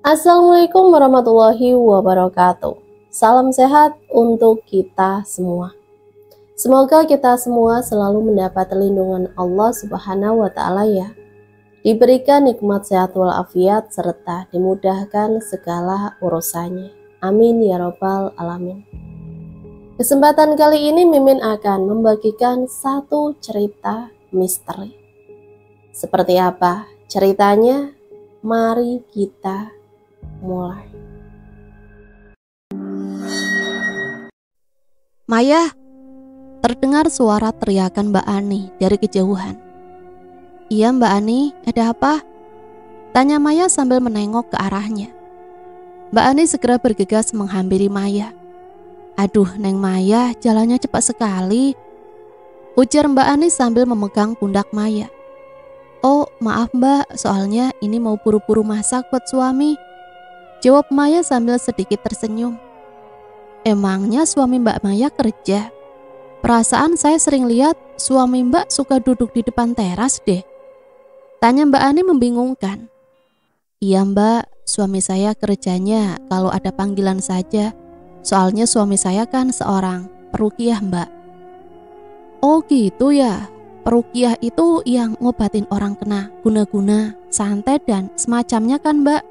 Assalamualaikum warahmatullahi wabarakatuh. Salam sehat untuk kita semua. Semoga kita semua selalu mendapat lindungan Allah Subhanahu wa Ta'ala ya. Diberikan nikmat sehat walafiat serta dimudahkan segala urusannya. Amin ya robbal alamin. Kesempatan kali ini Mimin akan membagikan satu cerita misteri. Seperti apa ceritanya? Mari kita mulai. Maya, terdengar suara teriakan Mbak Ani dari kejauhan. Iya Mbak Ani, ada apa? Tanya Maya sambil menengok ke arahnya. Mbak Ani segera bergegas menghampiri Maya. Aduh Neng Maya, jalannya cepat sekali, ujar Mbak Ani sambil memegang pundak Maya. Oh maaf Mbak, soalnya ini mau buru-buru masak buat suami, jawab Maya sambil sedikit tersenyum. Emangnya suami Mbak Maya kerja? Perasaan saya sering lihat suami Mbak suka duduk di depan teras deh, tanya Mbak Ani membingungkan. Iya Mbak, suami saya kerjanya kalau ada panggilan saja, soalnya suami saya kan seorang peruqyah Mbak. Oh gitu ya. Peruqyah itu yang ngobatin orang kena guna-guna, santet dan semacamnya kan Mbak?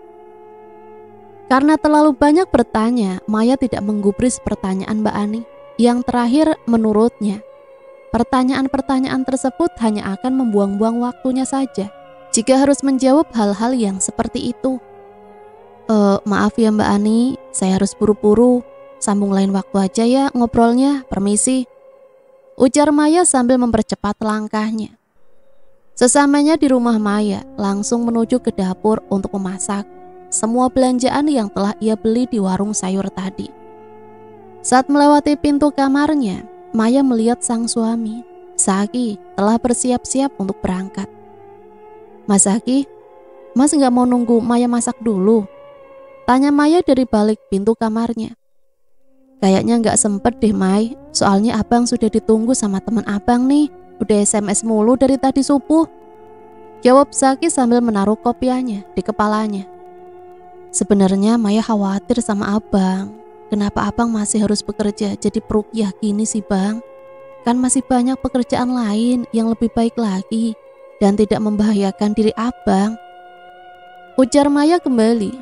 Karena terlalu banyak bertanya, Maya tidak menggubris pertanyaan Mbak Ani. Yang terakhir menurutnya, pertanyaan-pertanyaan tersebut hanya akan membuang-buang waktunya saja jika harus menjawab hal-hal yang seperti itu. Maaf ya Mbak Ani, saya harus buru-buru, sambung lain waktu aja ya ngobrolnya, permisi, ujar Maya sambil mempercepat langkahnya. Sesamanya di rumah Maya, langsung menuju ke dapur untuk memasak semua belanjaan yang telah ia beli di warung sayur tadi. Saat melewati pintu kamarnya, Maya melihat sang suami, Zaki, telah bersiap-siap untuk berangkat. Mas Zaki, Mas gak mau nunggu Maya masak dulu? Tanya Maya dari balik pintu kamarnya. Kayaknya gak sempet deh Mai, soalnya abang sudah ditunggu sama teman abang nih, udah SMS mulu dari tadi subuh, jawab Zaki sambil menaruh kopiahnya di kepalanya. Sebenarnya Maya khawatir sama abang, kenapa abang masih harus bekerja jadi peruqyah gini sih bang? Kan masih banyak pekerjaan lain yang lebih baik lagi dan tidak membahayakan diri abang, ujar Maya kembali.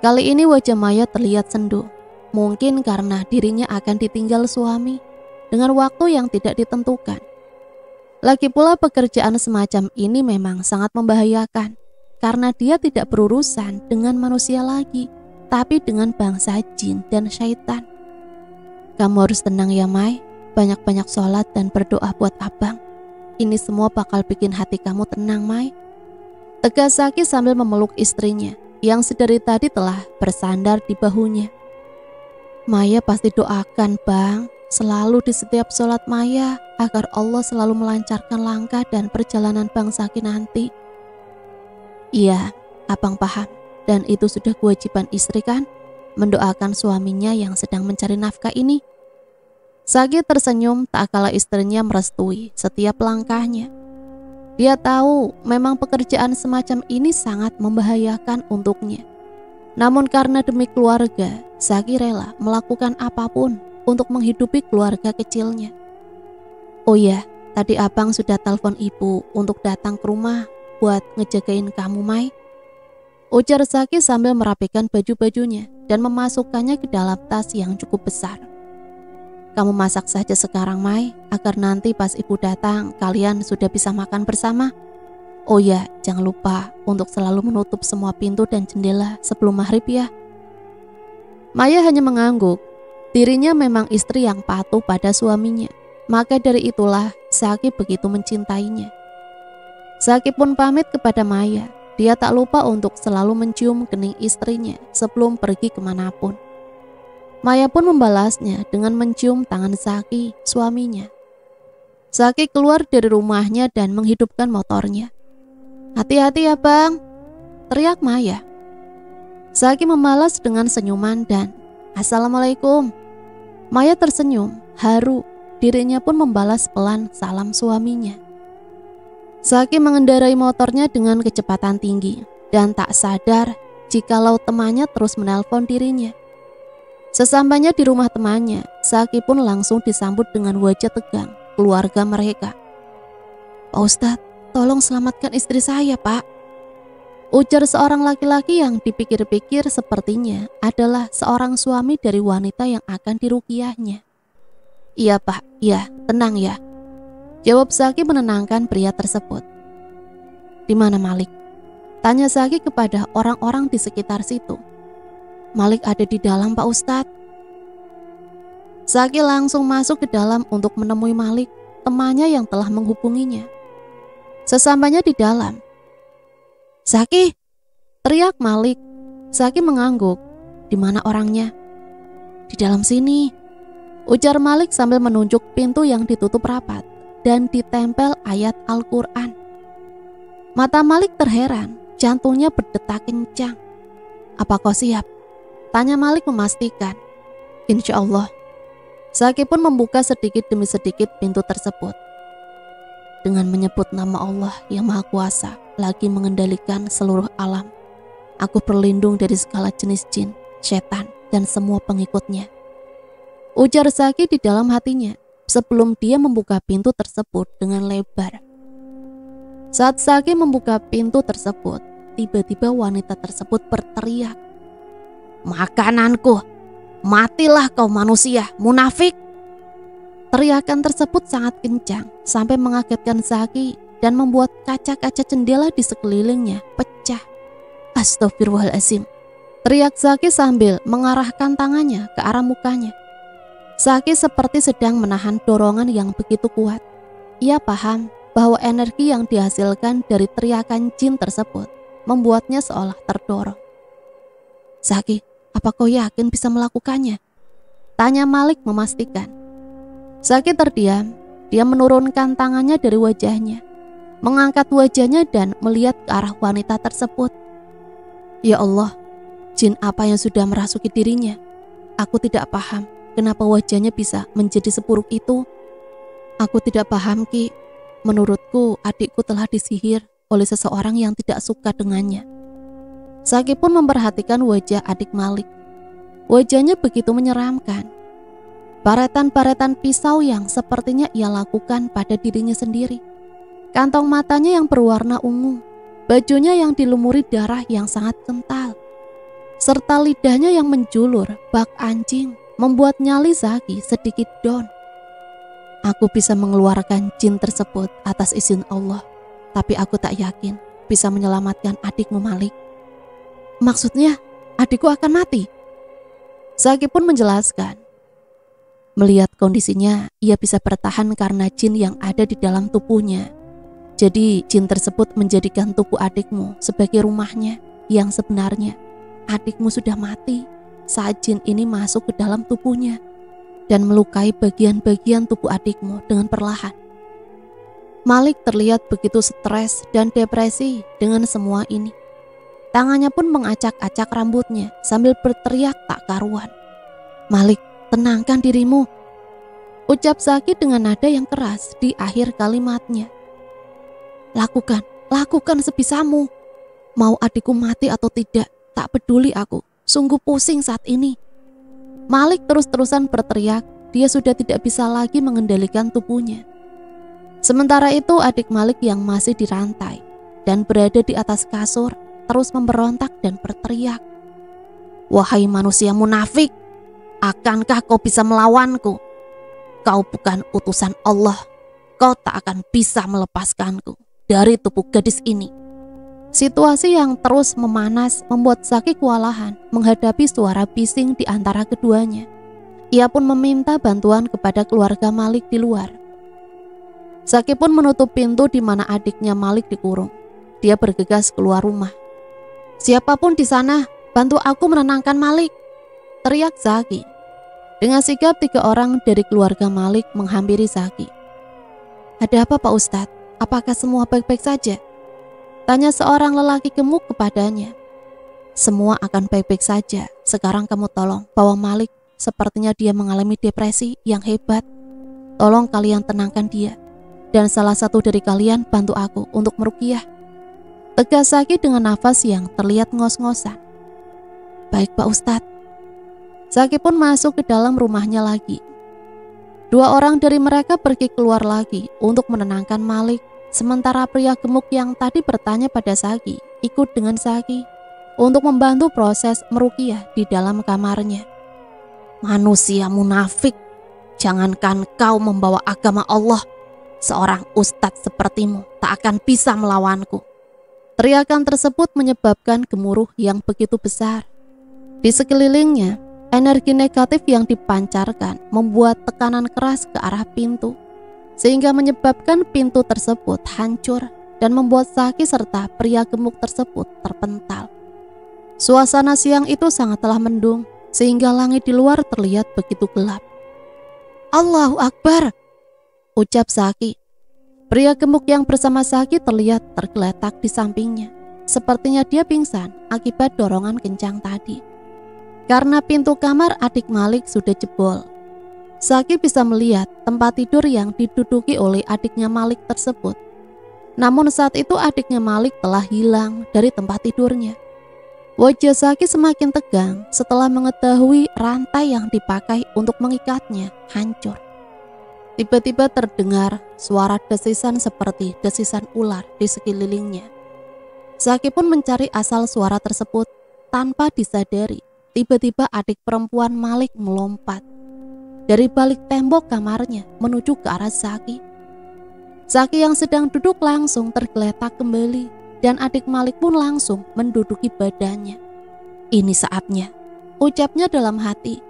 Kali ini wajah Maya terlihat sendu. Mungkin karena dirinya akan ditinggal suami dengan waktu yang tidak ditentukan. Lagi pula pekerjaan semacam ini memang sangat membahayakan karena dia tidak berurusan dengan manusia lagi, tapi dengan bangsa jin dan syaitan. Kamu harus tenang ya Mai, banyak-banyak sholat dan berdoa buat abang. Ini semua bakal bikin hati kamu tenang Mai, tegas Zaki sambil memeluk istrinya yang sedari tadi telah bersandar di bahunya. Maya pasti doakan bang, selalu di setiap sholat Maya, agar Allah selalu melancarkan langkah dan perjalanan bang Zaki nanti. Iya, abang paham, dan itu sudah kewajiban istri kan, mendoakan suaminya yang sedang mencari nafkah ini. Zaki tersenyum tak kala istrinya merestui setiap langkahnya. Dia tahu memang pekerjaan semacam ini sangat membahayakan untuknya. Namun karena demi keluarga, Zaki rela melakukan apapun untuk menghidupi keluarga kecilnya. Oh ya, tadi abang sudah telepon ibu untuk datang ke rumah buat ngejagain kamu Mai, ujar Zaki sambil merapikan baju-bajunya dan memasukkannya ke dalam tas yang cukup besar. Kamu masak saja sekarang Mai, agar nanti pas ibu datang kalian sudah bisa makan bersama. Oh ya, jangan lupa untuk selalu menutup semua pintu dan jendela sebelum maghrib ya. Maya hanya mengangguk. Dirinya memang istri yang patuh pada suaminya, maka dari itulah Zaki begitu mencintainya. Zaki pun pamit kepada Maya. Dia tak lupa untuk selalu mencium kening istrinya sebelum pergi kemanapun. Maya pun membalasnya dengan mencium tangan Zaki, suaminya. Zaki keluar dari rumahnya dan menghidupkan motornya. Hati-hati ya bang, teriak Maya. Zaki membalas dengan senyuman dan Assalamualaikum. Maya tersenyum, haru, dirinya pun membalas pelan salam suaminya. Zaki mengendarai motornya dengan kecepatan tinggi dan tak sadar jikalau temannya terus menelpon dirinya. Sesampainya di rumah temannya, Zaki pun langsung disambut dengan wajah tegang keluarga mereka. "Pak Ustadz, tolong selamatkan istri saya, Pak," ujar seorang laki-laki yang dipikir-pikir sepertinya adalah seorang suami dari wanita yang akan diruqyahnya. "Iya Pak, iya, tenang ya," jawab Zaki menenangkan pria tersebut. "Di mana Malik?" tanya Zaki kepada orang-orang di sekitar situ. "Malik ada di dalam Pak Ustadz." Zaki langsung masuk ke dalam untuk menemui Malik, temannya yang telah menghubunginya. Sesampainya di dalam, "Zaki!" teriak Malik. Zaki mengangguk. "Di mana orangnya?" "Di dalam sini," ujar Malik sambil menunjuk pintu yang ditutup rapat dan ditempel ayat Al-Quran. Mata Malik terheran, jantungnya berdetak kencang. "Apa kau siap?" tanya Malik memastikan. "Insya Allah." Zaki pun membuka sedikit demi sedikit pintu tersebut. Dengan menyebut nama Allah yang Maha Kuasa, lagi mengendalikan seluruh alam, aku berlindung dari segala jenis jin, setan, dan semua pengikutnya, ujar Zaki di dalam hatinya sebelum dia membuka pintu tersebut dengan lebar. Saat Zaki membuka pintu tersebut, tiba-tiba wanita tersebut berteriak, "Makananku! Matilah kau manusia, munafik!" Teriakan tersebut sangat kencang sampai mengagetkan Zaki dan membuat kaca-kaca jendela di sekelilingnya pecah. "Astagfirullahaladzim!" teriak Zaki sambil mengarahkan tangannya ke arah mukanya. Zaki seperti sedang menahan dorongan yang begitu kuat. Ia paham bahwa energi yang dihasilkan dari teriakan jin tersebut membuatnya seolah terdorong. "Zaki, apa kau yakin bisa melakukannya?" tanya Malik memastikan. Zaki terdiam. Dia menurunkan tangannya dari wajahnya, mengangkat wajahnya dan melihat ke arah wanita tersebut. "Ya Allah, jin apa yang sudah merasuki dirinya? Aku tidak paham kenapa wajahnya bisa menjadi seburuk itu. Aku tidak paham, Ki. Menurutku adikku telah disihir oleh seseorang yang tidak suka dengannya." Zaki pun memperhatikan wajah adik Malik. Wajahnya begitu menyeramkan. Baretan-baretan pisau yang sepertinya ia lakukan pada dirinya sendiri. Kantong matanya yang berwarna ungu, bajunya yang dilumuri darah yang sangat kental, serta lidahnya yang menjulur bak anjing membuat nyali Zaki sedikit down. "Aku bisa mengeluarkan jin tersebut atas izin Allah, tapi aku tak yakin bisa menyelamatkan adikmu Malik." "Maksudnya adikku akan mati?" Zaki pun menjelaskan. Melihat kondisinya, ia bisa bertahan karena jin yang ada di dalam tubuhnya. Jadi jin tersebut menjadikan tubuh adikmu sebagai rumahnya yang sebenarnya. Adikmu sudah mati saat jin ini masuk ke dalam tubuhnya dan melukai bagian-bagian tubuh adikmu dengan perlahan. Malik terlihat begitu stres dan depresi dengan semua ini. Tangannya pun mengacak-acak rambutnya sambil berteriak tak karuan. "Malik, tenangkan dirimu," ucap Zaki dengan nada yang keras di akhir kalimatnya. Lakukan sebisamu. Mau adikku mati atau tidak, tak peduli aku. Sungguh pusing saat ini." Malik terus-terusan berteriak. Dia sudah tidak bisa lagi mengendalikan tubuhnya. Sementara itu adik Malik yang masih dirantai dan berada di atas kasur terus memberontak dan berteriak, "Wahai manusia munafik, akankah kau bisa melawanku? Kau bukan utusan Allah. Kau tak akan bisa melepaskanku dari tubuh gadis ini." Situasi yang terus memanas membuat Zaki kewalahan menghadapi suara bising di antara keduanya. Ia pun meminta bantuan kepada keluarga Malik di luar. Zaki pun menutup pintu di mana adiknya Malik dikurung. Dia bergegas keluar rumah. "Siapapun di sana, bantu aku menenangkan Malik," teriak Zaki. Dengan sigap 3 orang dari keluarga Malik menghampiri Zaki. "Ada apa Pak Ustadz? Apakah semua baik-baik saja?" tanya seorang lelaki gemuk kepadanya. "Semua akan baik-baik saja. Sekarang kamu tolong bawa Malik. Sepertinya dia mengalami depresi yang hebat. Tolong kalian tenangkan dia. Dan salah satu dari kalian bantu aku untuk meruqyah," tegas Zaki dengan nafas yang terlihat ngos-ngosan. Baik Pak Ustadz. Zaki pun masuk ke dalam rumahnya lagi. 2 orang dari mereka pergi keluar lagi untuk menenangkan Malik, sementara pria gemuk yang tadi bertanya pada Zaki ikut dengan Zaki untuk membantu proses meruqyah di dalam kamarnya. Manusia munafik, jangankan kau membawa agama Allah, seorang ustadz sepertimu tak akan bisa melawanku. Teriakan tersebut menyebabkan gemuruh yang begitu besar. Di sekelilingnya, energi negatif yang dipancarkan membuat tekanan keras ke arah pintu, sehingga menyebabkan pintu tersebut hancur dan membuat Zaki serta pria gemuk tersebut terpental. Suasana siang itu sangatlah mendung, sehingga langit di luar terlihat begitu gelap. Allahu Akbar, ucap Zaki. Pria gemuk yang bersama Zaki terlihat tergeletak di sampingnya. Sepertinya dia pingsan akibat dorongan kencang tadi. Karena pintu kamar adik Malik sudah jebol, Zaki bisa melihat tempat tidur yang diduduki oleh adiknya Malik tersebut. Namun saat itu adiknya Malik telah hilang dari tempat tidurnya. Wajah Zaki semakin tegang setelah mengetahui rantai yang dipakai untuk mengikatnya hancur. Tiba-tiba terdengar suara desisan seperti desisan ular di sekelilingnya. Zaki pun mencari asal suara tersebut. Tanpa disadari, tiba-tiba adik perempuan Malik melompat dari balik tembok kamarnya menuju ke arah Zaki. Zaki yang sedang duduk langsung tergeletak kembali dan adik Malik pun langsung menduduki badannya. Ini saatnya, ucapnya dalam hati.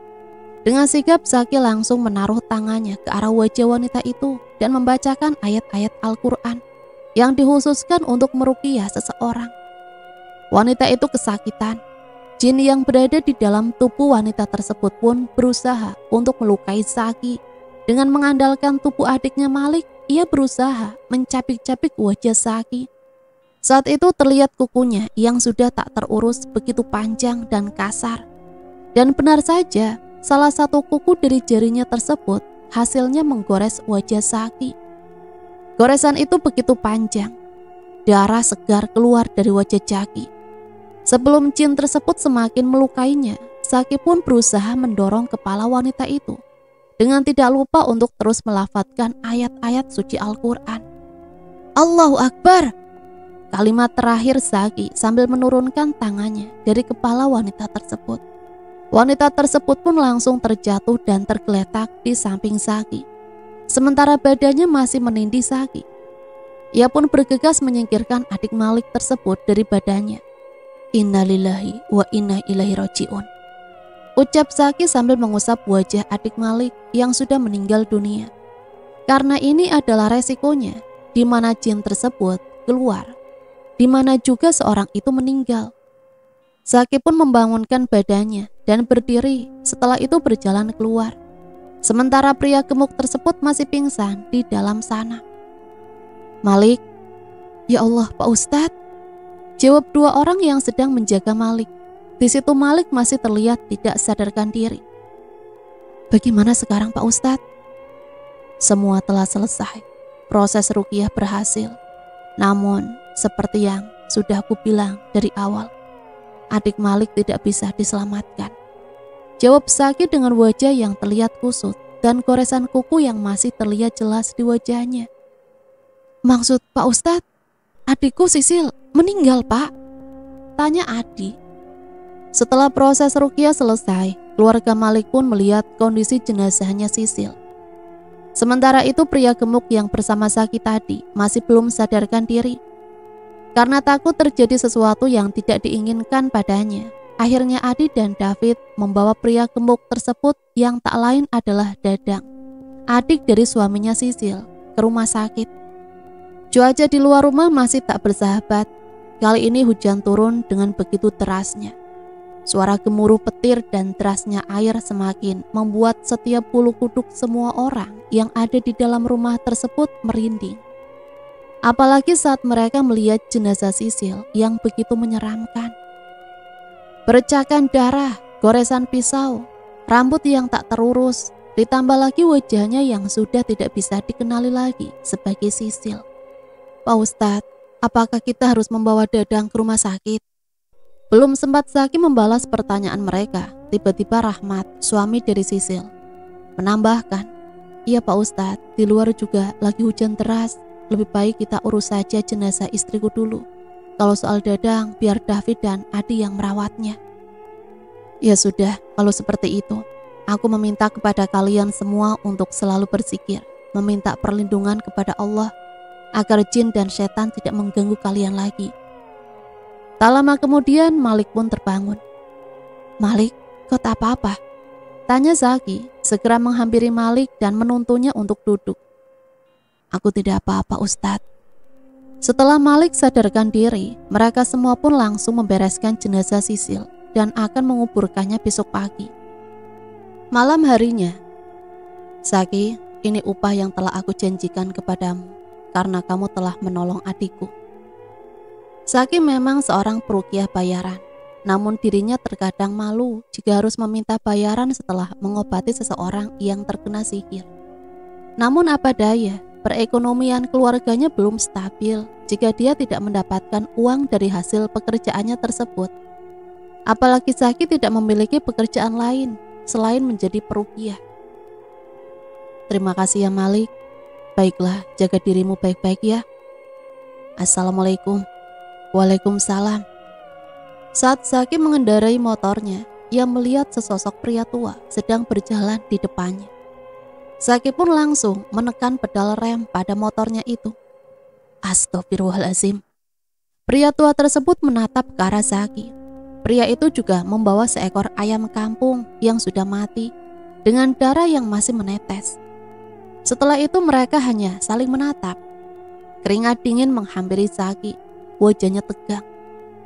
Dengan sigap Zaki langsung menaruh tangannya ke arah wajah wanita itu dan membacakan ayat-ayat Al-Quran yang dikhususkan untuk meruqyah seseorang. Wanita itu kesakitan. Jin yang berada di dalam tubuh wanita tersebut pun berusaha untuk melukai Zaki. Dengan mengandalkan tubuh adiknya Malik, ia berusaha mencapik-capik wajah Zaki. Saat itu terlihat kukunya yang sudah tak terurus begitu panjang dan kasar. Dan benar saja, salah satu kuku dari jarinya tersebut hasilnya menggores wajah Zaki. Goresan itu begitu panjang. Darah segar keluar dari wajah Zaki. Sebelum jin tersebut semakin melukainya, Zaki pun berusaha mendorong kepala wanita itu dengan tidak lupa untuk terus melafadzkan ayat-ayat suci Al-Quran. Allahu Akbar! Kalimat terakhir Zaki sambil menurunkan tangannya dari kepala wanita tersebut. Wanita tersebut pun langsung terjatuh dan tergeletak di samping Zaki. Sementara badannya masih menindih Zaki. Ia pun bergegas menyingkirkan adik Malik tersebut dari badannya. Innalillahi wa inna ilaihi raji'un, ucap Zaki sambil mengusap wajah adik Malik yang sudah meninggal dunia. Karena ini adalah resikonya di mana jin tersebut keluar, di mana juga seorang itu meninggal. Zaki pun membangunkan badannya dan berdiri, setelah itu berjalan keluar. Sementara pria gemuk tersebut masih pingsan di dalam sana. Malik, ya Allah Pak Ustadz, jawab 2 orang yang sedang menjaga Malik. Di situ Malik masih terlihat tidak sadarkan diri. Bagaimana sekarang Pak Ustadz? Semua telah selesai. Proses ruqyah berhasil. Namun, seperti yang sudah aku bilang dari awal, adik Malik tidak bisa diselamatkan, jawab Zaki dengan wajah yang terlihat kusut dan goresan kuku yang masih terlihat jelas di wajahnya. Maksud Pak Ustadz, adikku Sisil meninggal Pak? Tanya Adi. Setelah proses ruqyah selesai, keluarga Malik pun melihat kondisi jenazahnya Sisil. Sementara itu pria gemuk yang bersama Zaki tadi masih belum sadarkan diri. Karena takut terjadi sesuatu yang tidak diinginkan padanya, akhirnya Adi dan David membawa pria gemuk tersebut yang tak lain adalah Dadang, adik dari suaminya Sisil, ke rumah sakit. Cuaca di luar rumah masih tak bersahabat. Kali ini hujan turun dengan begitu derasnya. Suara gemuruh petir dan derasnya air semakin membuat setiap bulu kuduk semua orang yang ada di dalam rumah tersebut merinding. Apalagi saat mereka melihat jenazah Sisil yang begitu menyeramkan. Bercakan darah, goresan pisau, rambut yang tak terurus, ditambah lagi wajahnya yang sudah tidak bisa dikenali lagi sebagai Sisil. Pak Ustadz, apakah kita harus membawa Dadang ke rumah sakit? Belum sempat Zaki membalas pertanyaan mereka, tiba-tiba Rahmat, suami dari Sisil, menambahkan, "Iya Pak Ustadz, di luar juga lagi hujan deras. Lebih baik kita urus saja jenazah istriku dulu. Kalau soal Dadang, biar David dan Adi yang merawatnya." Ya sudah, kalau seperti itu, aku meminta kepada kalian semua untuk selalu berzikir, meminta perlindungan kepada Allah, agar jin dan setan tidak mengganggu kalian lagi. Tak lama kemudian Malik pun terbangun. "Malik, kau tak apa-apa?" tanya Zaki, segera menghampiri Malik dan menuntunnya untuk duduk. "Aku tidak apa-apa Ustadz." Setelah Malik sadarkan diri, mereka semua pun langsung membereskan jenazah Sisil dan akan menguburkannya besok pagi. Malam harinya, "Zaki, ini upah yang telah aku janjikan kepadamu karena kamu telah menolong adikku." Zaki memang seorang peruqyah bayaran, namun dirinya terkadang malu jika harus meminta bayaran setelah mengobati seseorang yang terkena sihir. Namun apa daya, perekonomian keluarganya belum stabil jika dia tidak mendapatkan uang dari hasil pekerjaannya tersebut. Apalagi Zaki tidak memiliki pekerjaan lain selain menjadi peruqyah. "Terima kasih ya Malik. Baiklah, jaga dirimu baik-baik ya." "Assalamualaikum." "Waalaikumsalam." Saat Zaki mengendarai motornya, ia melihat sesosok pria tua sedang berjalan di depannya. Zaki pun langsung menekan pedal rem pada motornya itu. Astagfirullahaladzim. Pria tua tersebut menatap ke arah Zaki. Pria itu juga membawa seekor ayam kampung yang sudah mati dengan darah yang masih menetes. Setelah itu mereka hanya saling menatap. Keringat dingin menghampiri Zaki. Wajahnya tegang,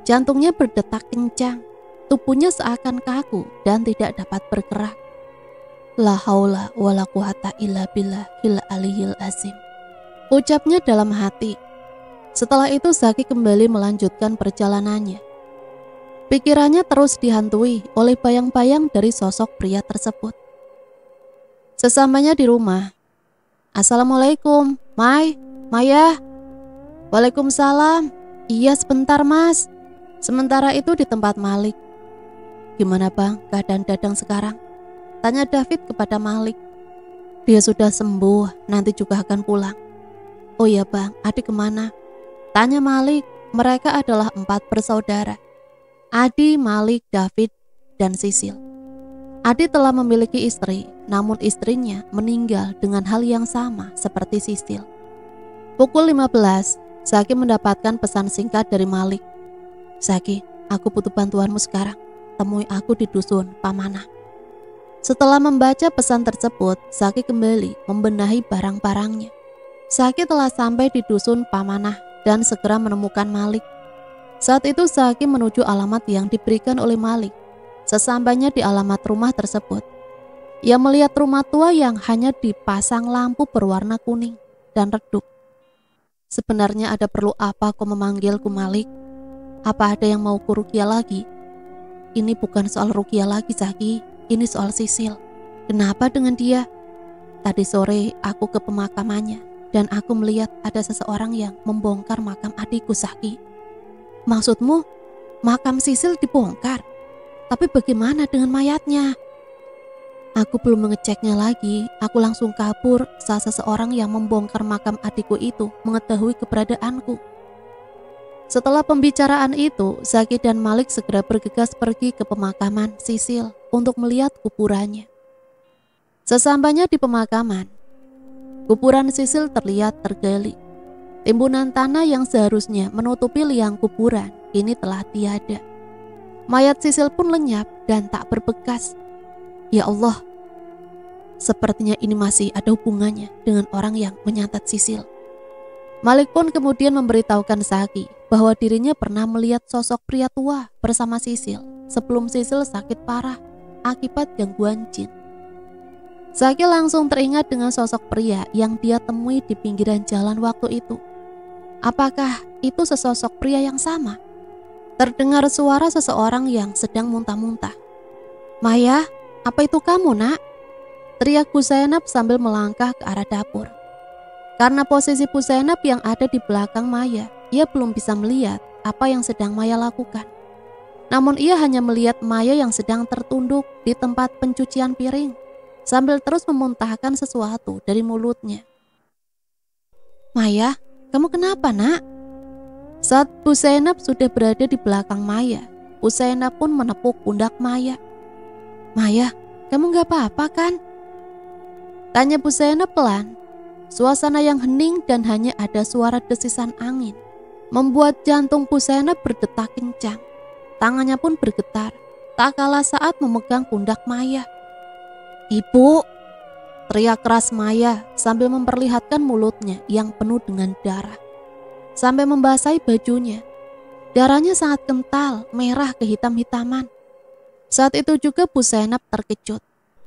jantungnya berdetak kencang, tubuhnya seakan kaku dan tidak dapat bergerak. La haula wala quwata illa billahil aliyil azim, ucapnya dalam hati. Setelah itu Zaki kembali melanjutkan perjalanannya. Pikirannya terus dihantui oleh bayang-bayang dari sosok pria tersebut. Sesampainya di rumah, "Assalamualaikum, Maya." "Waalaikumsalam." "Iya sebentar mas." Sementara itu di tempat Malik. "Gimana bang keadaan Dadang sekarang?" tanya David kepada Malik. "Dia sudah sembuh, nanti juga akan pulang." "Oh iya bang, adik kemana?" tanya Malik. Mereka adalah 4 bersaudara, Adi, Malik, David, dan Sisil. Adi telah memiliki istri, namun istrinya meninggal dengan hal yang sama seperti Sisil. Pukul 15, Zaki mendapatkan pesan singkat dari Malik. "Zaki, aku butuh bantuanmu sekarang. Temui aku di dusun Pamanah." Setelah membaca pesan tersebut, Zaki kembali membenahi barang-barangnya. Zaki telah sampai di dusun Pamanah dan segera menemukan Malik. Saat itu Zaki menuju alamat yang diberikan oleh Malik. Sesampainya di alamat rumah tersebut, ia melihat rumah tua yang hanya dipasang lampu berwarna kuning dan redup. "Sebenarnya ada perlu apa kau memanggilku Malik? Apa ada yang mau ku ruqyah lagi?" "Ini bukan soal ruqyah lagi Zaki, ini soal Sisil." "Kenapa dengan dia?" "Tadi sore aku ke pemakamannya dan aku melihat ada seseorang yang membongkar makam adikku Zaki." "Maksudmu makam Sisil dibongkar? Tapi bagaimana dengan mayatnya?" "Aku belum mengeceknya lagi. Aku langsung kabur saat seseorang yang membongkar makam adikku itu mengetahui keberadaanku." Setelah pembicaraan itu, Zaki dan Malik segera bergegas pergi ke pemakaman Sisil untuk melihat kuburannya. Sesampainya di pemakaman, kuburan Sisil terlihat tergali. Timbunan tanah yang seharusnya menutupi liang kuburan ini telah tiada. Mayat Sisil pun lenyap dan tak berbekas. Ya Allah, sepertinya ini masih ada hubungannya dengan orang yang menyantet Sisil. Malik pun kemudian memberitahukan Zaki bahwa dirinya pernah melihat sosok pria tua bersama Sisil sebelum Sisil sakit parah akibat gangguan jin. Zaki langsung teringat dengan sosok pria yang dia temui di pinggiran jalan waktu itu. Apakah itu sesosok pria yang sama? Terdengar suara seseorang yang sedang muntah-muntah. "Maya, apa itu kamu nak?" teriak Bu Zainab sambil melangkah ke arah dapur. Karena posisi Bu Zainab yang ada di belakang Maya, ia belum bisa melihat apa yang sedang Maya lakukan. Namun ia hanya melihat Maya yang sedang tertunduk di tempat pencucian piring, sambil terus memuntahkan sesuatu dari mulutnya. "Maya, kamu kenapa, Nak?" Saat Bu Zainab sudah berada di belakang Maya, Bu Zainab pun menepuk pundak Maya. "Maya, kamu gak apa-apa kan?" tanya Bu Zainab pelan. Suasana yang hening dan hanya ada suara desisan angin membuat jantung Bu Zainab berdetak kencang. Tangannya pun bergetar, tak kalah saat memegang pundak Maya. "Ibu!" teriak keras Maya sambil memperlihatkan mulutnya yang penuh dengan darah, sampai membasahi bajunya. Darahnya sangat kental, merah kehitam-hitaman. Saat itu juga Bu Zainab terkejut.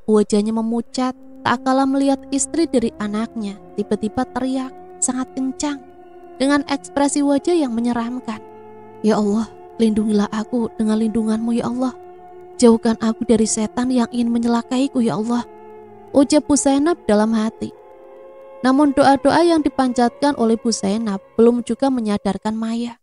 Wajahnya memucat, tak kalah melihat istri dari anaknya tiba-tiba teriak sangat kencang dengan ekspresi wajah yang menyeramkan. "Ya Allah, lindungilah aku dengan lindungan-Mu ya Allah. Jauhkan aku dari setan yang ingin menyelakaiku ya Allah," ucap Bu Zainab dalam hati. Namun doa-doa yang dipanjatkan oleh Bu Zainab belum juga menyadarkan Maya.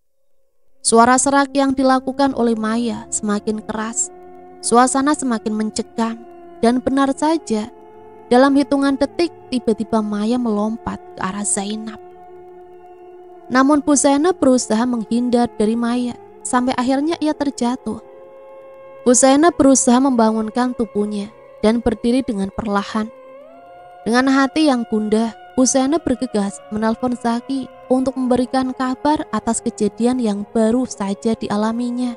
Suara serak yang dilakukan oleh Maya semakin keras, suasana semakin mencekam, dan benar saja, dalam hitungan detik tiba-tiba Maya melompat ke arah Zainab. Namun Bu Zainab berusaha menghindar dari Maya, sampai akhirnya ia terjatuh. Bu Zainab berusaha membangunkan tubuhnya dan berdiri dengan perlahan. Dengan hati yang gundah, Bu Zainab bergegas menelpon Zaki untuk memberikan kabar atas kejadian yang baru saja dialaminya.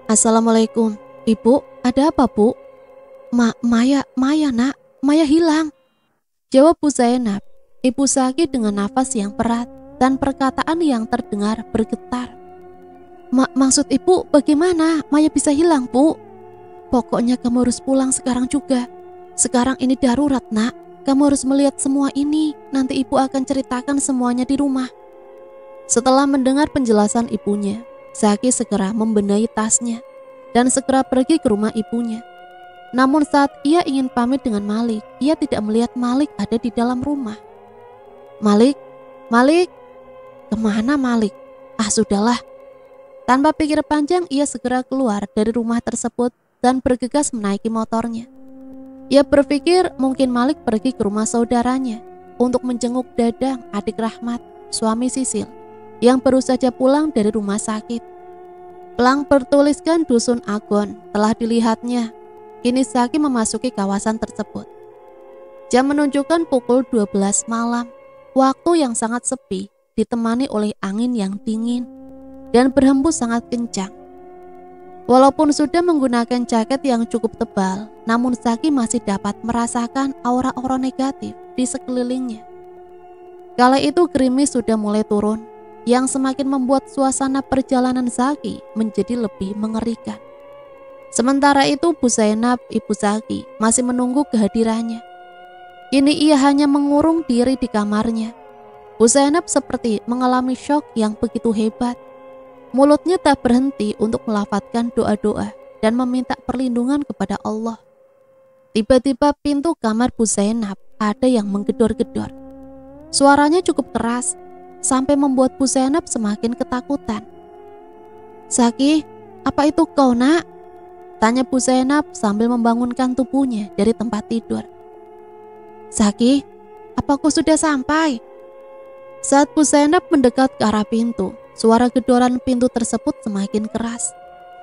"Assalamualaikum, Ibu, ada apa, Bu?" Maya Nak, Maya hilang," jawab Bu Zainab. Ibu Zaki dengan nafas yang berat dan perkataan yang terdengar bergetar. Maksud Ibu bagaimana Maya bisa hilang, Bu?" "Pokoknya kamu harus pulang sekarang juga. Sekarang ini darurat, Nak. Kamu harus melihat semua ini. Nanti Ibu akan ceritakan semuanya di rumah." Setelah mendengar penjelasan ibunya, Zaki segera membenahi tasnya dan segera pergi ke rumah ibunya. Namun saat ia ingin pamit dengan Malik, ia tidak melihat Malik ada di dalam rumah. Malik, kemana Malik? Sudahlah." Tanpa pikir panjang, ia segera keluar dari rumah tersebut dan bergegas menaiki motornya. Ia berpikir mungkin Malik pergi ke rumah saudaranya untuk menjenguk Dadang, adik Rahmat, suami Sisil, yang baru saja pulang dari rumah sakit. Pelang bertuliskan Dusun Agon telah dilihatnya. Kini Zaki memasuki kawasan tersebut. Jam menunjukkan pukul 12 malam, waktu yang sangat sepi ditemani oleh angin yang dingin dan berhembus sangat kencang. Walaupun sudah menggunakan jaket yang cukup tebal, namun Zaki masih dapat merasakan aura-aura negatif di sekelilingnya. Kala itu gerimis sudah mulai turun, yang semakin membuat suasana perjalanan Zaki menjadi lebih mengerikan. Sementara itu Bu Zainab, ibu Zaki, masih menunggu kehadirannya. Kini ia hanya mengurung diri di kamarnya. Bu Zainab seperti mengalami syok yang begitu hebat. Mulutnya tak berhenti untuk melafadzkan doa-doa dan meminta perlindungan kepada Allah. Tiba-tiba pintu kamar Bu Zainab ada yang menggedor-gedor. Suaranya cukup keras sampai membuat Bu Zainab semakin ketakutan. "Zaki, apa itu kau, Nak?" tanya Bu Zainab sambil membangunkan tubuhnya dari tempat tidur. "Zaki, apa kau sudah sampai?" Saat Bu Zainab mendekat ke arah pintu, suara gedoran pintu tersebut semakin keras,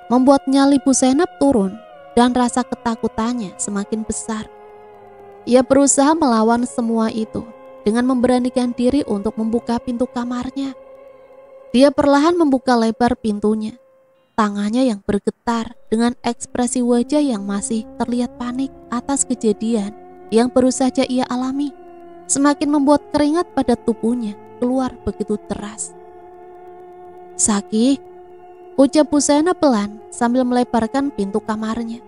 membuat nyali Bu Zainab turun dan rasa ketakutannya semakin besar. Ia berusaha melawan semua itu dengan memberanikan diri untuk membuka pintu kamarnya. Dia perlahan membuka lebar pintunya, tangannya yang bergetar dengan ekspresi wajah yang masih terlihat panik atas kejadian yang baru saja ia alami, semakin membuat keringat pada tubuhnya keluar begitu deras. "Zaki," ucap Bu Zainab pelan sambil melebarkan pintu kamarnya.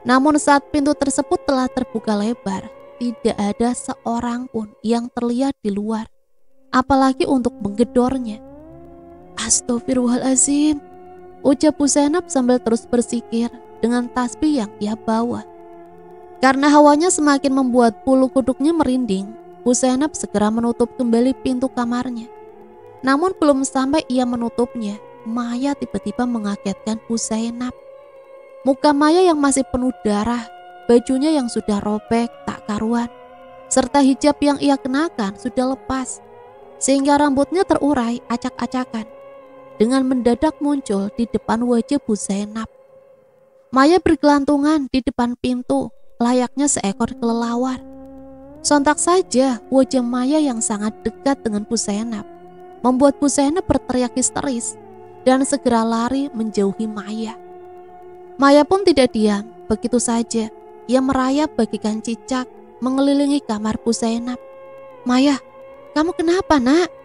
Namun saat pintu tersebut telah terbuka lebar, tidak ada seorang pun yang terlihat di luar, apalagi untuk menggedornya. "Astagfirullahaladzim," ucap Bu Zainab sambil terus bersikir dengan tasbih yang ia bawa. Karena hawanya semakin membuat bulu kuduknya merinding, Bu Zainab segera menutup kembali pintu kamarnya. Namun belum sampai ia menutupnya, Maya tiba-tiba mengagetkan Bu Zainab. Muka Maya yang masih penuh darah, bajunya yang sudah robek tak karuan, serta hijab yang ia kenakan sudah lepas, sehingga rambutnya terurai acak-acakan. Dengan mendadak muncul di depan wajah Bu Zainab. Maya bergelantungan di depan pintu, layaknya seekor kelelawar. Sontak saja wajah Maya yang sangat dekat dengan Bu Zainab membuat Bu Zainab berteriak histeris dan segera lari menjauhi Maya. Maya pun tidak diam, begitu saja ia merayap bagaikan cicak mengelilingi kamar Bu Zainab. "Maya, kamu kenapa, Nak?"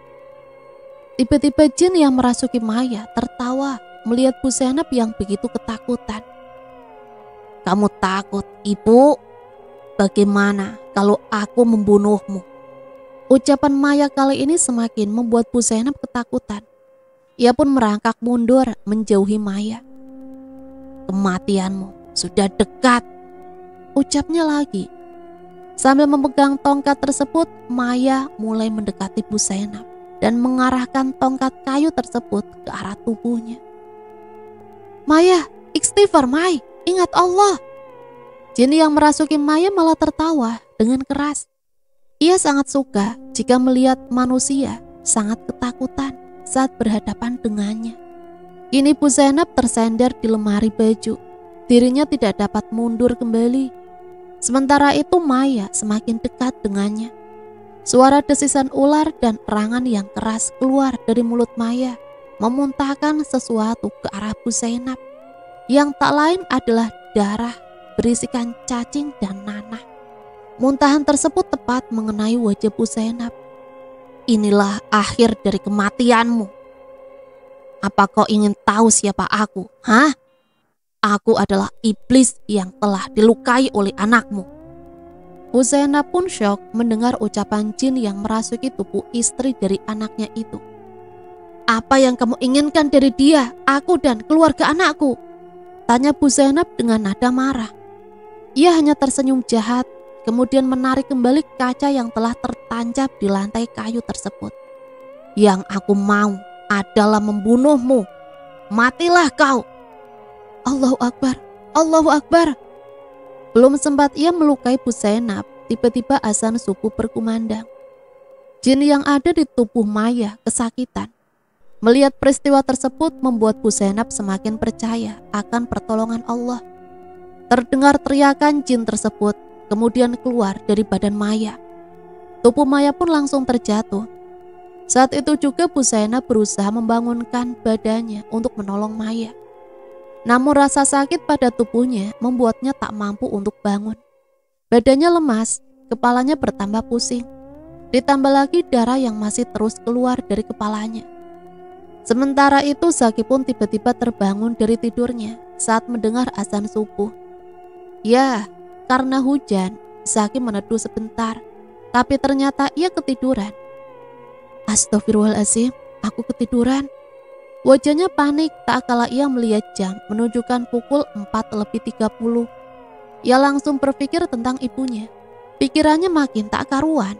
Tiba-tiba jin yang merasuki Maya tertawa melihat Bu Zainab yang begitu ketakutan. "Kamu takut, Ibu? Bagaimana kalau aku membunuhmu?" Ucapan Maya kali ini semakin membuat Bu Zainab ketakutan. Ia pun merangkak mundur menjauhi Maya. "Kematianmu sudah dekat," ucapnya lagi. Sambil memegang tongkat tersebut, Maya mulai mendekati Bu Zainab dan mengarahkan tongkat kayu tersebut ke arah tubuhnya. "Maya, istighfar Mai, ingat Allah." Jin yang merasuki Maya malah tertawa dengan keras. Ia sangat suka jika melihat manusia sangat ketakutan saat berhadapan dengannya. Kini Bu Zainab tersender di lemari baju. Dirinya tidak dapat mundur kembali. Sementara itu Maya semakin dekat dengannya. Suara desisan ular dan erangan yang keras keluar dari mulut Maya, memuntahkan sesuatu ke arah Bu Zainab, yang tak lain adalah darah berisikan cacing dan nanah. Muntahan tersebut tepat mengenai wajah Bu Zainab. "Inilah akhir dari kematianmu. Apa kau ingin tahu siapa aku? Hah? Aku adalah iblis yang telah dilukai oleh anakmu." Bu Zainab pun syok mendengar ucapan jin yang merasuki tubuh istri dari anaknya itu. "Apa yang kamu inginkan dari dia, aku dan keluarga anakku?" tanya Bu Zainab dengan nada marah. Ia hanya tersenyum jahat, kemudian menarik kembali kaca yang telah tertancap di lantai kayu tersebut. "Yang aku mau adalah membunuhmu. Matilah kau!" "Allahu Akbar, Allahu Akbar." Belum sempat ia melukai Bu Zainab, tiba-tiba azan subuh berkumandang. Jin yang ada di tubuh Maya kesakitan. Melihat peristiwa tersebut membuat Bu Zainab semakin percaya akan pertolongan Allah. Terdengar teriakan jin tersebut, kemudian keluar dari badan Maya. Tubuh Maya pun langsung terjatuh. Saat itu juga Bu Zainab berusaha membangunkan badannya untuk menolong Maya. Namun rasa sakit pada tubuhnya membuatnya tak mampu untuk bangun. Badannya lemas, kepalanya bertambah pusing. Ditambah lagi darah yang masih terus keluar dari kepalanya. Sementara itu Zaki pun tiba-tiba terbangun dari tidurnya saat mendengar azan subuh. Ya, karena hujan, Zaki meneduh sebentar, tapi ternyata ia ketiduran. "Astagfirullahaladzim, aku ketiduran." Wajahnya panik tak kala ia melihat jam menunjukkan pukul 4:30. Ia langsung berpikir tentang ibunya. Pikirannya makin tak karuan.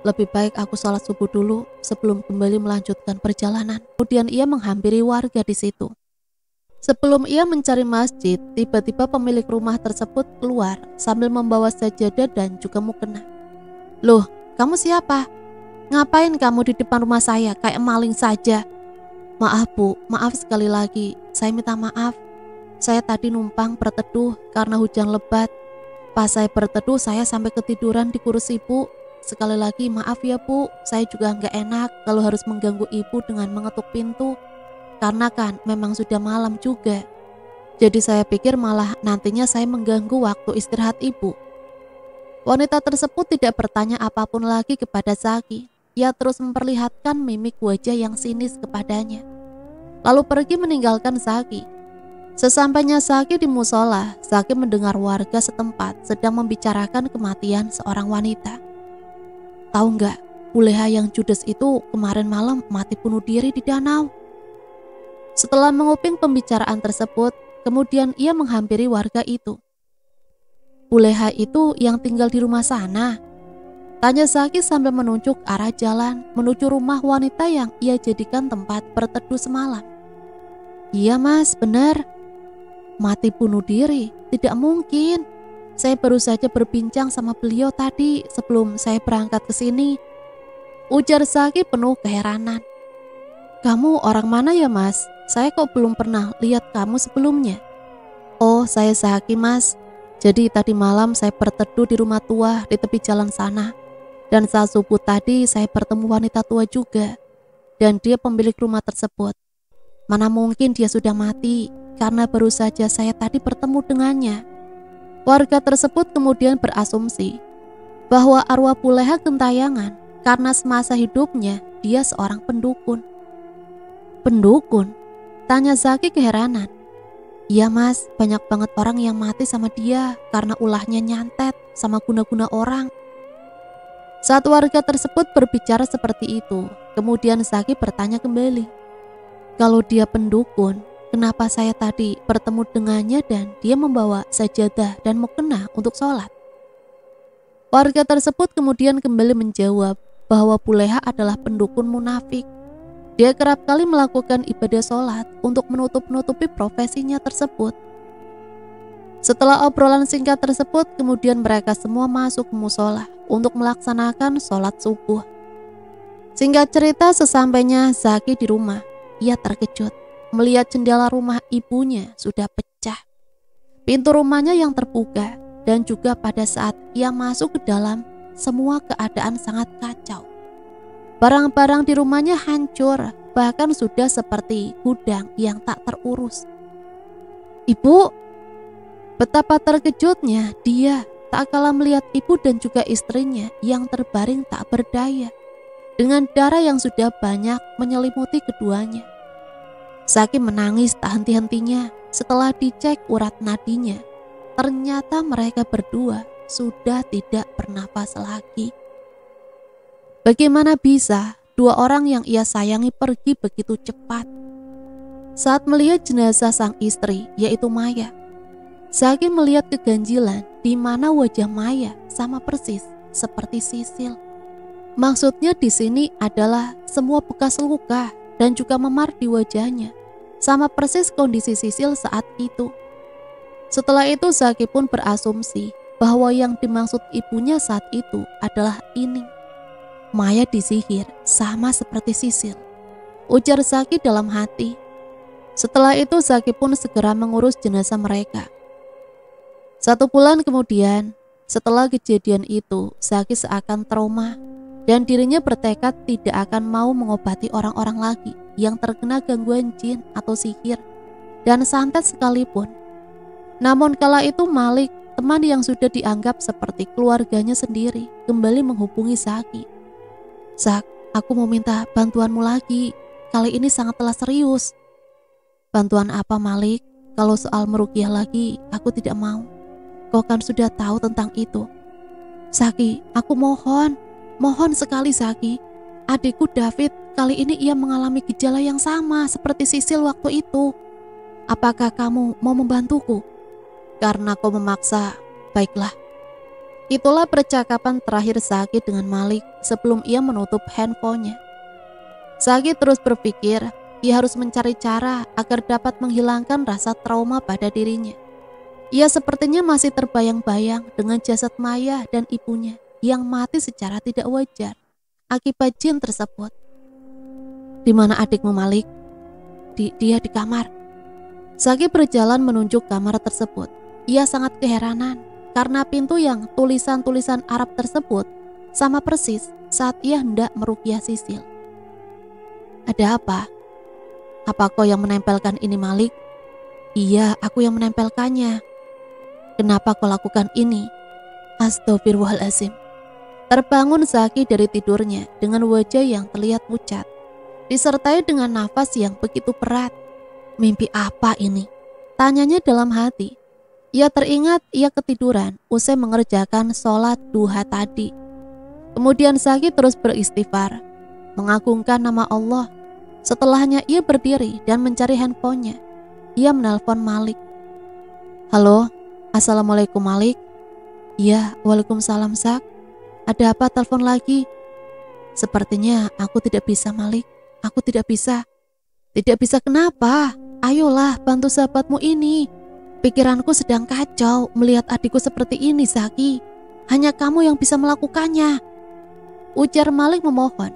"Lebih baik aku sholat subuh dulu sebelum kembali melanjutkan perjalanan." Kemudian ia menghampiri warga di situ. Sebelum ia mencari masjid, tiba-tiba pemilik rumah tersebut keluar sambil membawa sajadah dan juga mukena. "Loh, kamu siapa? Ngapain kamu di depan rumah saya kayak maling saja?" "Maaf Bu, maaf sekali lagi, saya minta maaf. Saya tadi numpang berteduh karena hujan lebat. Pas saya berteduh saya sampai ketiduran di kursi Ibu. Sekali lagi maaf ya Bu, saya juga nggak enak kalau harus mengganggu Ibu dengan mengetuk pintu. Karena kan memang sudah malam juga. Jadi saya pikir malah nantinya saya mengganggu waktu istirahat Ibu." Wanita tersebut tidak bertanya apapun lagi kepada Zaki. Ia terus memperlihatkan mimik wajah yang sinis kepadanya, lalu pergi meninggalkan Zaki. Sesampainya Zaki di musola, Zaki mendengar warga setempat sedang membicarakan kematian seorang wanita. "Tahu nggak, Buleha yang judes itu kemarin malam mati bunuh diri di danau." Setelah menguping pembicaraan tersebut, kemudian ia menghampiri warga itu. "Buleha itu yang tinggal di rumah sana?" tanya Zaki sambil menunjuk arah jalan menuju rumah wanita yang ia jadikan tempat berteduh semalam. Iya mas, benar. Mati bunuh diri? Tidak mungkin. Saya baru saja berbincang sama beliau tadi sebelum saya berangkat ke sini. Ujar Zaki penuh keheranan. Kamu orang mana ya mas? Saya kok belum pernah lihat kamu sebelumnya. Oh, saya Zaki mas. Jadi tadi malam saya berteduh di rumah tua di tepi jalan sana. Dan saat subuh tadi saya bertemu wanita tua juga. Dan dia pemilik rumah tersebut. Mana mungkin dia sudah mati, karena baru saja saya tadi bertemu dengannya. Warga tersebut kemudian berasumsi bahwa arwah Puleha gentayangan karena semasa hidupnya dia seorang pendukun. Pendukun? Tanya Zaki keheranan. Iya mas, banyak banget orang yang mati sama dia karena ulahnya nyantet sama guna-guna orang. Saat warga tersebut berbicara seperti itu, kemudian Zaki bertanya kembali. Kalau dia pendukun, kenapa saya tadi bertemu dengannya dan dia membawa sajadah dan mukena untuk sholat? Warga tersebut kemudian kembali menjawab bahwa Puleha adalah pendukun munafik. Dia kerap kali melakukan ibadah sholat untuk menutup-nutupi profesinya tersebut. Setelah obrolan singkat tersebut, kemudian mereka semua masuk ke musola untuk melaksanakan sholat subuh. Singkat cerita, sesampainya Zaki di rumah, ia terkejut melihat jendela rumah ibunya sudah pecah. Pintu rumahnya yang terbuka dan juga pada saat ia masuk ke dalam, semua keadaan sangat kacau. Barang-barang di rumahnya hancur, bahkan sudah seperti gudang yang tak terurus. Ibu, betapa terkejutnya dia tak kalah melihat ibu dan juga istrinya yang terbaring tak berdaya, dengan darah yang sudah banyak menyelimuti keduanya. Zaki menangis tak henti-hentinya setelah dicek urat nadinya. Ternyata mereka berdua sudah tidak bernapas lagi. Bagaimana bisa dua orang yang ia sayangi pergi begitu cepat? Saat melihat jenazah sang istri, yaitu Maya, Zaki melihat keganjilan di mana wajah Maya sama persis seperti Sisil. Maksudnya di sini adalah semua bekas luka dan juga memar di wajahnya, sama persis kondisi Sisil saat itu. Setelah itu Zaki pun berasumsi bahwa yang dimaksud ibunya saat itu adalah Ining. Maya disihir sama seperti Sisil, ujar Zaki dalam hati. Setelah itu Zaki pun segera mengurus jenazah mereka. 1 bulan kemudian, setelah kejadian itu, Zaki seakan trauma dan dirinya bertekad tidak akan mau mengobati orang-orang lagi yang terkena gangguan jin atau sihir dan santet sekalipun. Namun kala itu Malik, teman yang sudah dianggap seperti keluarganya sendiri, kembali menghubungi Zaki. Zak, aku mau minta bantuanmu lagi, kali ini sangatlah serius. Bantuan apa Malik? Kalau soal meruqyah lagi, aku tidak mau. Kau kan sudah tahu tentang itu. Zaki, aku mohon sekali Zaki. Adikku David, kali ini ia mengalami gejala yang sama seperti Sisil waktu itu. Apakah kamu mau membantuku? Karena kau memaksa, baiklah. Itulah percakapan terakhir Zaki dengan Malik sebelum ia menutup handphonenya. Zaki terus berpikir, ia harus mencari cara agar dapat menghilangkan rasa trauma pada dirinya. Ia sepertinya masih terbayang-bayang dengan jasad Maya dan ibunya yang mati secara tidak wajar akibat jin tersebut. Di mana adikmu Malik? Dia di kamar. Zaki berjalan menunjuk kamar tersebut. Ia sangat keheranan karena pintu yang tulisan-tulisan Arab tersebut sama persis saat ia hendak meruqyah Sisil. Ada apa? Apa kau yang menempelkan ini Malik? Iya, aku yang menempelkannya. Kenapa kau lakukan ini? Astagfirullahaladzim. Terbangun Zaki dari tidurnya dengan wajah yang terlihat pucat, disertai dengan nafas yang begitu berat. Mimpi apa ini? Tanyanya dalam hati. Ia teringat ia ketiduran usai mengerjakan sholat duha tadi. Kemudian Zaki terus beristighfar, mengagungkan nama Allah. Setelahnya ia berdiri dan mencari handphonenya. Ia menelpon Malik. Halo, Assalamualaikum Malik. Ya, waalaikumsalam Zak. Ada apa telepon lagi? Sepertinya aku tidak bisa Malik. Aku tidak bisa. Tidak bisa kenapa? Ayo bantu sahabatmu ini. Pikiranku sedang kacau melihat adikku seperti ini, Zaki. Hanya kamu yang bisa melakukannya, ujar Malik memohon.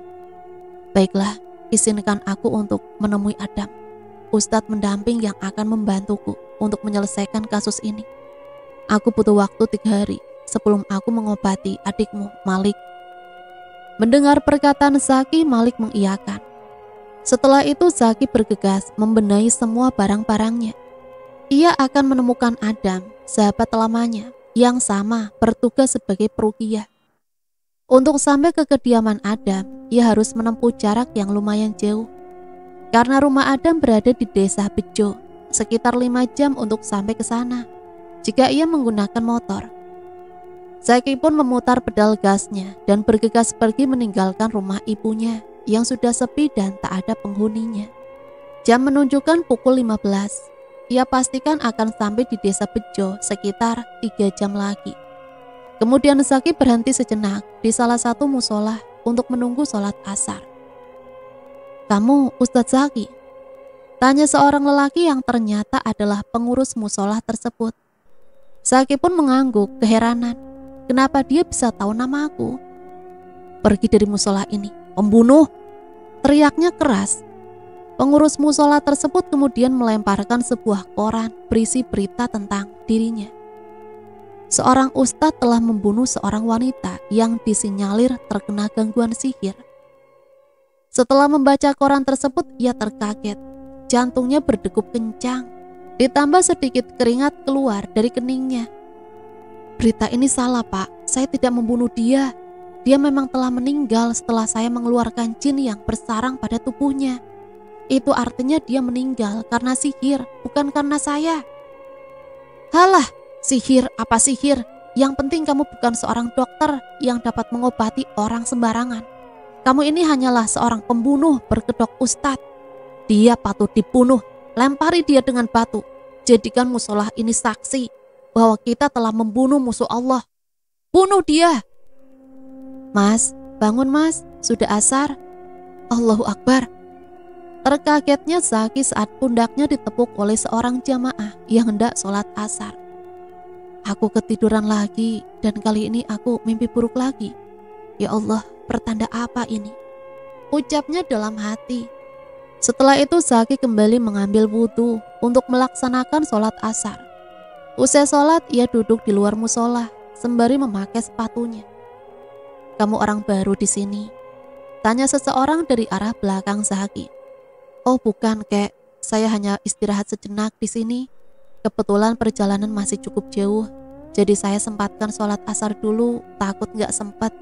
Baiklah, izinkan aku untuk menemui Adam, Ustadz pendamping yang akan membantuku untuk menyelesaikan kasus ini. Aku butuh waktu 3 hari sebelum aku mengobati adikmu, Malik. Mendengar perkataan Zaki, Malik mengiyakan. Setelah itu Zaki bergegas membenahi semua barang-barangnya. Ia akan menemukan Adam, sahabat lamanya, yang sama bertugas sebagai peruqyah. Untuk sampai ke kediaman Adam, ia harus menempuh jarak yang lumayan jauh. Karena rumah Adam berada di desa Bejo, sekitar 5 jam untuk sampai ke sana, jika ia menggunakan motor. Zaki pun memutar pedal gasnya dan bergegas pergi meninggalkan rumah ibunya yang sudah sepi dan tak ada penghuninya. Jam menunjukkan pukul 15. Ia pastikan akan sampai di desa Bejo sekitar 3 jam lagi. Kemudian Zaki berhenti sejenak di salah satu musola untuk menunggu sholat asar. Kamu Ustadz Zaki? Tanya seorang lelaki yang ternyata adalah pengurus musola tersebut. Zaki pun mengangguk keheranan. Kenapa dia bisa tahu nama aku? Pergi dari musola ini, pembunuh! Teriaknya keras. Pengurus musola tersebut kemudian melemparkan sebuah koran berisi berita tentang dirinya. Seorang ustadz telah membunuh seorang wanita yang disinyalir terkena gangguan sihir. Setelah membaca koran tersebut, ia terkaget. Jantungnya berdegup kencang, ditambah sedikit keringat keluar dari keningnya. Berita ini salah, Pak. Saya tidak membunuh dia. Dia memang telah meninggal setelah saya mengeluarkan jin yang bersarang pada tubuhnya. Itu artinya dia meninggal karena sihir, bukan karena saya. Halah, sihir apa sihir? Yang penting kamu bukan seorang dokter yang dapat mengobati orang sembarangan. Kamu ini hanyalah seorang pembunuh berkedok ustadz. Dia patut dibunuh, lempari dia dengan batu. Jadikan musolah ini saksi bahwa kita telah membunuh musuh Allah. Bunuh dia. Mas, bangun mas, sudah asar. Allahu Akbar. Terkagetnya Zaki saat pundaknya ditepuk oleh seorang jamaah yang hendak sholat asar. Aku ketiduran lagi dan kali ini aku mimpi buruk lagi. Ya Allah, pertanda apa ini? Ucapnya dalam hati. Setelah itu Zaki kembali mengambil wudhu untuk melaksanakan sholat asar. Usai sholat ia duduk di luar musola sembari memakai sepatunya. Kamu orang baru di sini? Tanya seseorang dari arah belakang Zaki. Oh bukan kek, saya hanya istirahat sejenak di sini. Kebetulan perjalanan masih cukup jauh, jadi saya sempatkan sholat asar dulu, takut gak sempat.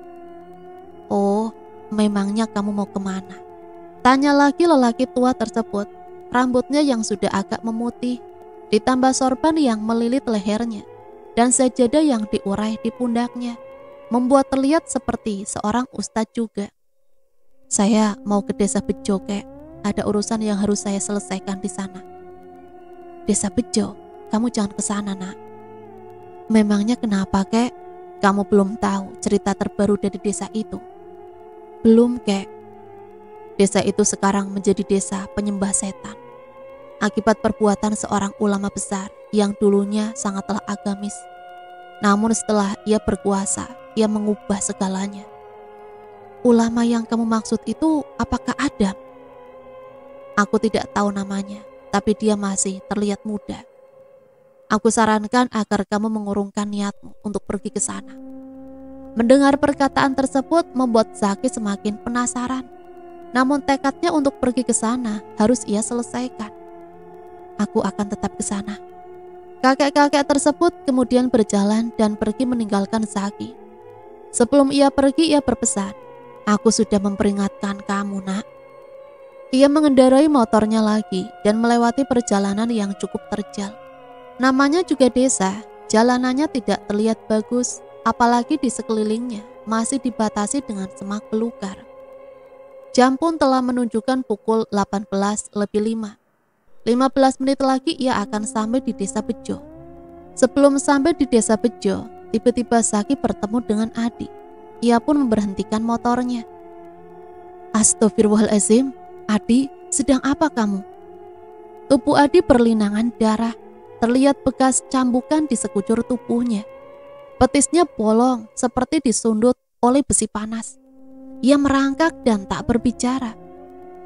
Oh, memangnya kamu mau kemana? Tanya lagi lelaki tua tersebut. Rambutnya yang sudah agak memutih, ditambah sorban yang melilit lehernya, dan sajadah yang diurai di pundaknya, membuat terlihat seperti seorang ustadz juga. Saya mau ke desa Bejo kek. Ada urusan yang harus saya selesaikan di sana. Desa Bejo, kamu jangan ke sana, nak. Memangnya kenapa, kek? Kamu belum tahu cerita terbaru dari desa itu? Belum, kek. Desa itu sekarang menjadi desa penyembah setan. Akibat perbuatan seorang ulama besar yang dulunya sangatlah agamis. Namun setelah ia berkuasa, ia mengubah segalanya. Ulama yang kamu maksud itu apakah Adam? Aku tidak tahu namanya, tapi dia masih terlihat muda. Aku sarankan agar kamu mengurungkan niatmu untuk pergi ke sana. Mendengar perkataan tersebut membuat Zaki semakin penasaran. Namun tekadnya untuk pergi ke sana harus ia selesaikan. Aku akan tetap ke sana. Kakek-kakek tersebut kemudian berjalan dan pergi meninggalkan Zaki. Sebelum ia pergi, ia berpesan, aku sudah memperingatkan kamu, nak. Ia mengendarai motornya lagi dan melewati perjalanan yang cukup terjal. Namanya juga desa, jalanannya tidak terlihat bagus, apalagi di sekelilingnya masih dibatasi dengan semak belukar. Jam pun telah menunjukkan pukul 18:05. 15 menit lagi ia akan sampai di desa Bejo. Sebelum sampai di desa Bejo, tiba-tiba Zaki bertemu dengan Adi. Ia pun memberhentikan motornya. Astagfirullahaladzim, Adi, sedang apa kamu? Tubuh Adi berlinangan darah, terlihat bekas cambukan di sekujur tubuhnya. Betisnya bolong seperti disundut oleh besi panas. Ia merangkak dan tak berbicara.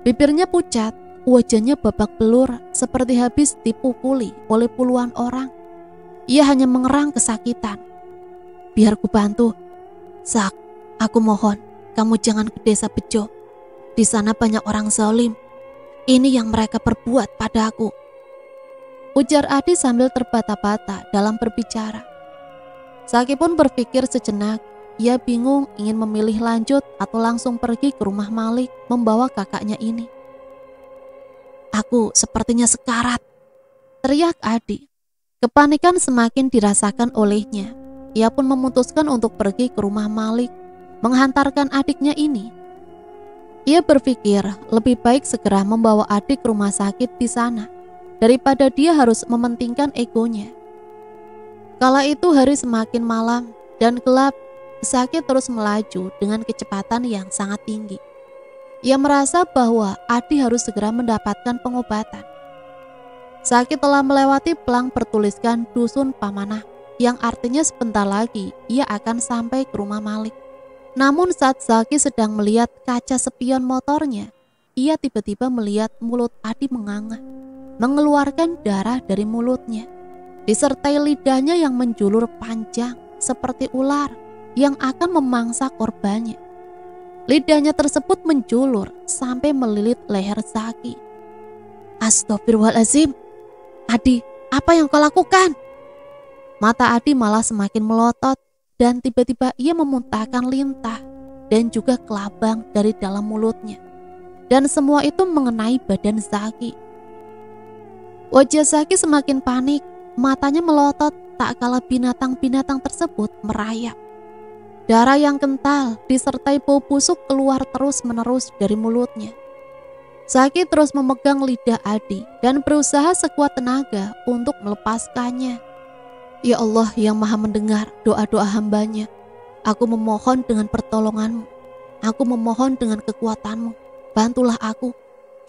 Bibirnya pucat, wajahnya babak belur seperti habis dipukuli oleh puluhan orang. Ia hanya mengerang kesakitan. Biar ku bantu. Sak, aku mohon, kamu jangan ke desa Bejo. Di sana banyak orang zalim. Ini yang mereka perbuat padaku. Ujar Adi sambil terbata-bata dalam berbicara. Saki pun berpikir sejenak. Ia bingung ingin memilih lanjut atau langsung pergi ke rumah Malik membawa kakaknya ini. Aku sepertinya sekarat, teriak Adi. Kepanikan semakin dirasakan olehnya. Ia pun memutuskan untuk pergi ke rumah Malik, menghantarkan adiknya ini. Ia berpikir lebih baik segera membawa adik ke rumah sakit di sana, daripada dia harus mementingkan egonya. Kala itu hari semakin malam dan gelap, Saki terus melaju dengan kecepatan yang sangat tinggi. Ia merasa bahwa Adi harus segera mendapatkan pengobatan. Saki telah melewati pelang bertuliskan Dusun Pamanah, yang artinya sebentar lagi ia akan sampai ke rumah Malik. Namun saat Saki sedang melihat kaca spion motornya, ia tiba-tiba melihat mulut Adi menganga, mengeluarkan darah dari mulutnya, disertai lidahnya yang menjulur panjang seperti ular yang akan memangsa korbannya. Lidahnya tersebut menjulur sampai melilit leher Saki. Astagfirullahaladzim, Adi, apa yang kau lakukan? Mata Adi malah semakin melotot dan tiba-tiba ia memuntahkan lintah dan juga kelabang dari dalam mulutnya. Dan semua itu mengenai badan Saki. Wajah Saki semakin panik, matanya melotot tak kalah binatang-binatang tersebut merayap. Darah yang kental disertai bau busuk keluar terus-menerus dari mulutnya. Saki terus memegang lidah Adi dan berusaha sekuat tenaga untuk melepaskannya. Ya Allah yang maha mendengar doa-doa hambanya, aku memohon dengan pertolonganmu, aku memohon dengan kekuatanmu, bantulah aku,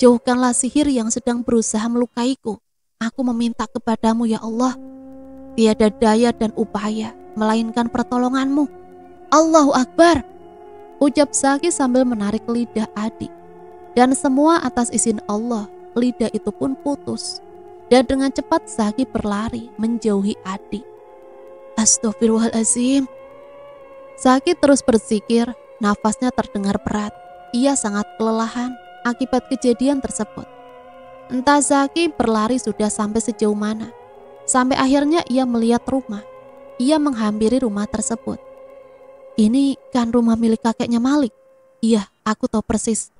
jauhkanlah sihir yang sedang berusaha melukaiku, aku meminta kepadamu ya Allah, tiada daya dan upaya melainkan pertolonganmu. Allahu Akbar, ucap Saki sambil menarik lidah Adi, dan semua atas izin Allah, lidah itu pun putus. Dan dengan cepat Saki berlari menjauhi Adi. Astagfirullahaladzim. Saki terus berzikir, nafasnya terdengar berat. Ia sangat kelelahan akibat kejadian tersebut. Entah Saki berlari sudah sampai sejauh mana. Sampai akhirnya ia melihat rumah. Ia menghampiri rumah tersebut. Ini kan rumah milik kakeknya Malik. Iya, aku tahu persis.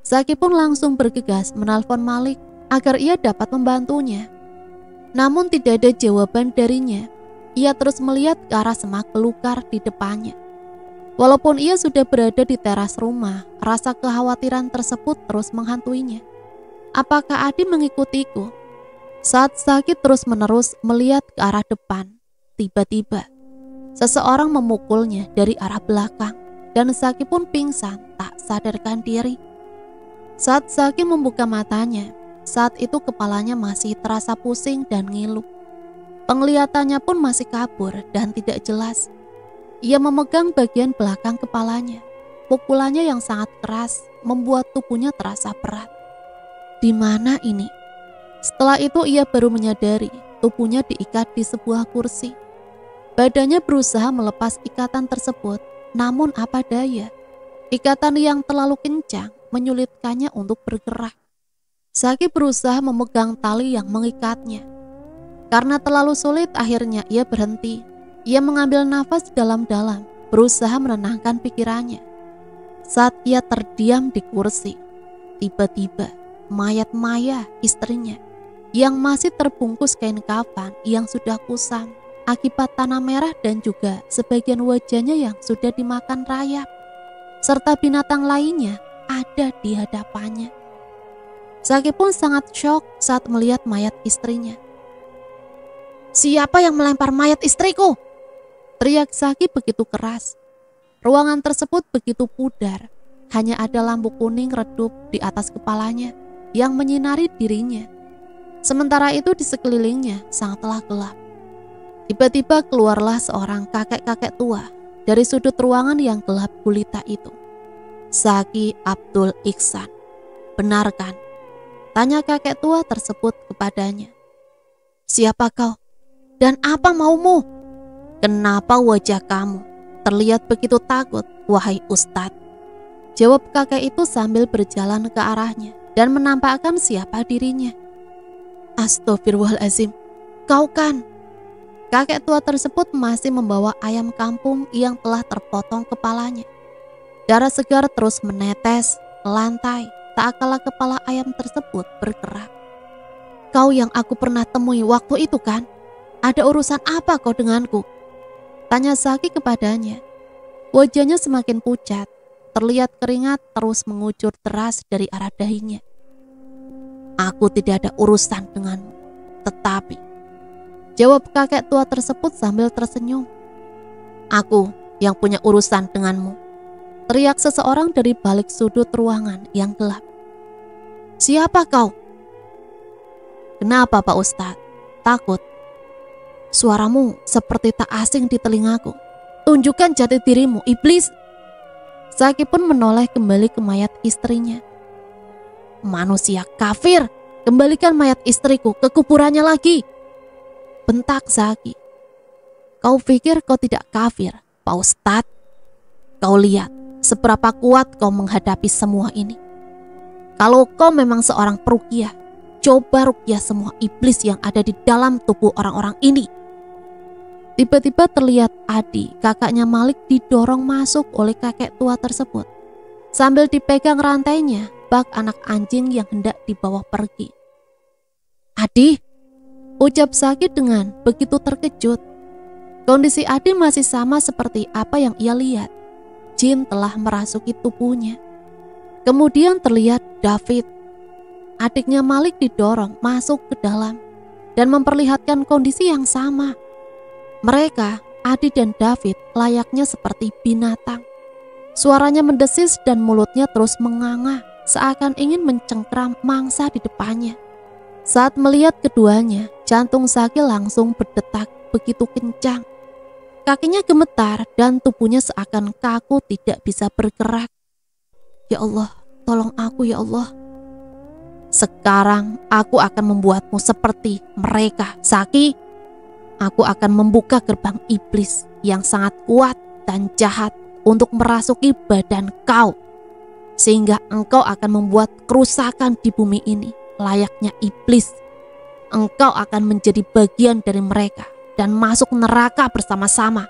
Saki pun langsung bergegas menelpon Malik agar ia dapat membantunya. Namun tidak ada jawaban darinya. Ia terus melihat ke arah semak belukar di depannya. Walaupun ia sudah berada di teras rumah, rasa kekhawatiran tersebut terus menghantuinya. Apakah Adi mengikutiku? Saat Saki terus-menerus melihat ke arah depan, tiba-tiba seseorang memukulnya dari arah belakang dan Saki pun pingsan tak sadarkan diri. Saat Saki membuka matanya, saat itu kepalanya masih terasa pusing dan ngilu. Penglihatannya pun masih kabur dan tidak jelas. Ia memegang bagian belakang kepalanya. Pukulannya yang sangat keras membuat tubuhnya terasa berat. Di mana ini? Setelah itu ia baru menyadari tubuhnya diikat di sebuah kursi. Badannya berusaha melepas ikatan tersebut, namun apa daya? Ikatan yang terlalu kencang menyulitkannya untuk bergerak. Saki berusaha memegang tali yang mengikatnya. Karena terlalu sulit, akhirnya ia berhenti. Ia mengambil nafas dalam-dalam, berusaha menenangkan pikirannya. Saat ia terdiam di kursi, tiba-tiba mayat Maya, istrinya, yang masih terbungkus kain kafan yang sudah kusam akibat tanah merah dan juga sebagian wajahnya yang sudah dimakan rayap, serta binatang lainnya ada di hadapannya. Saki pun sangat syok saat melihat mayat istrinya. Siapa yang melempar mayat istriku? Teriak Saki begitu keras. Ruangan tersebut begitu pudar. Hanya ada lampu kuning redup di atas kepalanya yang menyinari dirinya. Sementara itu di sekelilingnya sangatlah gelap. Tiba-tiba keluarlah seorang kakek-kakek tua dari sudut ruangan yang gelap gulita itu. Zaki Abdul Ihsan. Benar kan? Tanya kakek tua tersebut kepadanya. Siapa kau? Dan apa maumu? Kenapa wajah kamu terlihat begitu takut, wahai Ustadz? Jawab kakek itu sambil berjalan ke arahnya dan menampakkan siapa dirinya. Astagfirullahaladzim, kau kan? Kakek tua tersebut masih membawa ayam kampung yang telah terpotong kepalanya. Darah segar terus menetes ke lantai tak kala kepala ayam tersebut bergerak. Kau yang aku pernah temui waktu itu kan? Ada urusan apa kau denganku? Tanya Zaki kepadanya. Wajahnya semakin pucat, terlihat keringat terus mengucur deras dari arah dahinya. Aku tidak ada urusan denganmu, tetapi, jawab kakek tua tersebut sambil tersenyum. Aku yang punya urusan denganmu, teriak seseorang dari balik sudut ruangan yang gelap. Siapa kau? Kenapa Pak Ustadz? Takut? Suaramu seperti tak asing di telingaku. Tunjukkan jati dirimu, iblis. Zaki pun menoleh kembali ke mayat istrinya. Manusia kafir, kembalikan mayat istriku ke kuburannya lagi. Bentak Zaki. Kau pikir kau tidak kafir, Pak Ustadz? Kau lihat seberapa kuat kau menghadapi semua ini. Kalau kau memang seorang peruqyah, coba ruqyah semua iblis yang ada di dalam tubuh orang-orang ini. Tiba-tiba terlihat Adi, kakaknya Malik, didorong masuk oleh kakek tua tersebut. Sambil dipegang rantainya, bak anak anjing yang hendak dibawa pergi. Adi, ucap Zaki dengan begitu terkejut. Kondisi Adi masih sama seperti apa yang ia lihat. Jin telah merasuki tubuhnya. Kemudian terlihat David, adiknya Malik, didorong masuk ke dalam dan memperlihatkan kondisi yang sama. Mereka, Adi dan David, layaknya seperti binatang. Suaranya mendesis dan mulutnya terus menganga, seakan ingin mencengkram mangsa di depannya. Saat melihat keduanya, jantung Zaki langsung berdetak begitu kencang. Kakinya gemetar dan tubuhnya seakan kaku tidak bisa bergerak. Ya Allah, tolong aku ya Allah. Sekarang aku akan membuatmu seperti mereka, Zaki. Aku akan membuka gerbang iblis yang sangat kuat dan jahat untuk merasuki badan kau, sehingga engkau akan membuat kerusakan di bumi ini layaknya iblis. Engkau akan menjadi bagian dari mereka dan masuk neraka bersama-sama.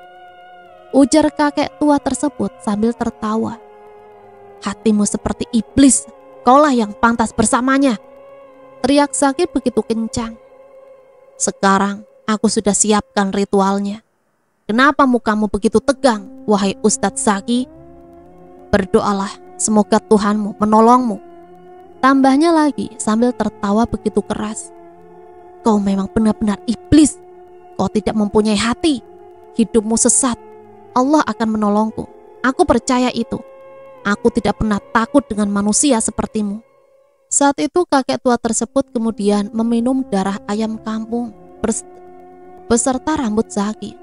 Ujar kakek tua tersebut sambil tertawa. Hatimu seperti iblis, kaulah yang pantas bersamanya. Teriak Zaki begitu kencang. Sekarang aku sudah siapkan ritualnya. Kenapa mukamu begitu tegang, wahai Ustadz Zaki? Berdoalah, semoga Tuhanmu menolongmu. Tambahnya lagi sambil tertawa begitu keras. Kau memang benar-benar iblis. Kau tidak mempunyai hati. Hidupmu sesat. Allah akan menolongku. Aku percaya itu. Aku tidak pernah takut dengan manusia sepertimu. Saat itu kakek tua tersebut kemudian meminum darah ayam kampung beserta rambut Zaki.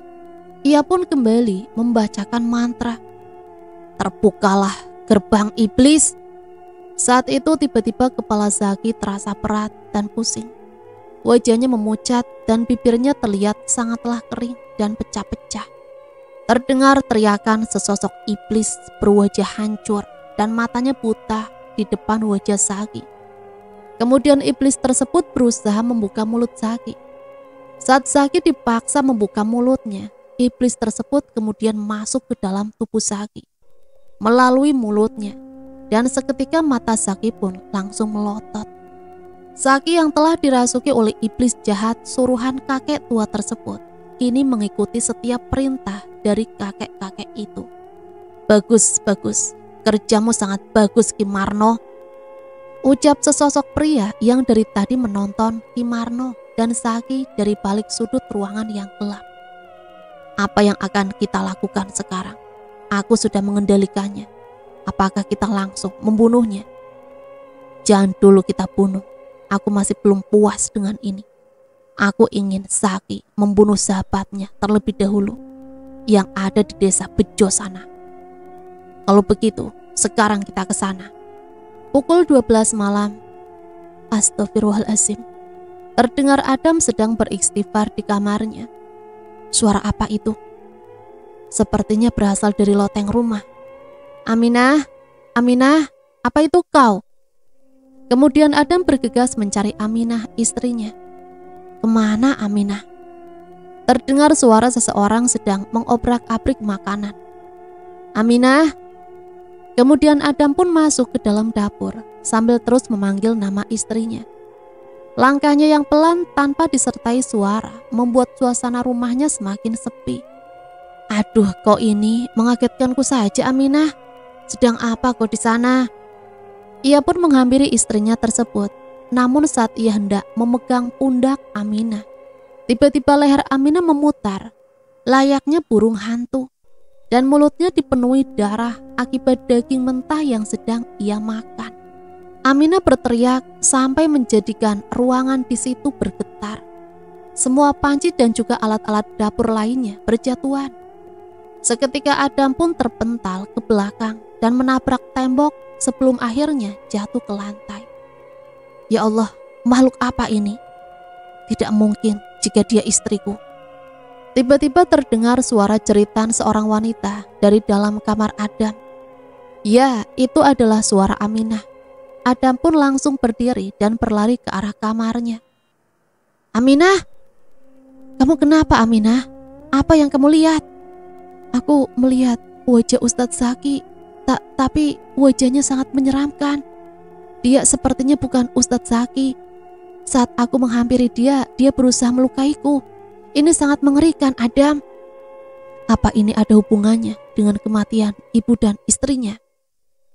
Ia pun kembali membacakan mantra. Terbukalah gerbang iblis. Saat itu tiba-tiba kepala Zaki terasa berat dan pusing. Wajahnya memucat dan bibirnya terlihat sangatlah kering dan pecah-pecah. Terdengar teriakan sesosok iblis berwajah hancur dan matanya buta di depan wajah Zaki. Kemudian iblis tersebut berusaha membuka mulut Zaki. Saat Zaki dipaksa membuka mulutnya, iblis tersebut kemudian masuk ke dalam tubuh Zaki melalui mulutnya, dan seketika mata Zaki pun langsung melotot. Zaki yang telah dirasuki oleh iblis jahat suruhan kakek tua tersebut kini mengikuti setiap perintah dari kakek-kakek itu. Bagus, bagus, kerjamu sangat bagus Ki Marno, ucap sesosok pria yang dari tadi menonton Ki Marno dan Zaki dari balik sudut ruangan yang gelap. Apa yang akan kita lakukan sekarang? Aku sudah mengendalikannya. Apakah kita langsung membunuhnya? Jangan dulu kita bunuh. aku masih belum puas dengan ini. Aku ingin Zaki membunuh sahabatnya terlebih dahulu yang ada di desa Bejo sana. Kalau begitu, sekarang kita ke sana. Pukul 12 malam. Astagfirullahaladzim. Terdengar Adam sedang beristighfar di kamarnya. Suara apa itu? Sepertinya berasal dari loteng rumah. Aminah, Aminah, apa itu kau? Kemudian Adam bergegas mencari Aminah, istrinya. Kemana Aminah? Terdengar suara seseorang sedang mengobrak-abrik makanan. Aminah. Kemudian Adam pun masuk ke dalam dapur sambil terus memanggil nama istrinya. Langkahnya yang pelan tanpa disertai suara membuat suasana rumahnya semakin sepi. Aduh, kok ini mengagetkanku saja Aminah. Sedang apa kau di sana? Ia pun menghampiri istrinya tersebut. Namun saat ia hendak memegang pundak Aminah, tiba-tiba leher Aminah memutar, layaknya burung hantu, dan mulutnya dipenuhi darah akibat daging mentah yang sedang ia makan. Aminah berteriak sampai menjadikan ruangan di situ bergetar. Semua panci dan juga alat-alat dapur lainnya berjatuhan. Seketika Adam pun terpental ke belakang dan menabrak tembok sebelum akhirnya jatuh ke lantai. Ya Allah, makhluk apa ini? Tidak mungkin jika dia istriku. Tiba-tiba terdengar suara jeritan seorang wanita dari dalam kamar Adam. Ya, itu adalah suara Aminah. Adam pun langsung berdiri dan berlari ke arah kamarnya. Aminah, kamu kenapa Aminah? Apa yang kamu lihat? Aku melihat wajah Ustadz Zaki, tapi wajahnya sangat menyeramkan. Dia sepertinya bukan Ustadz Zaki. Saat aku menghampiri dia berusaha melukaiku. Ini sangat mengerikan, Adam. Apa ini ada hubungannya dengan kematian ibu dan istrinya?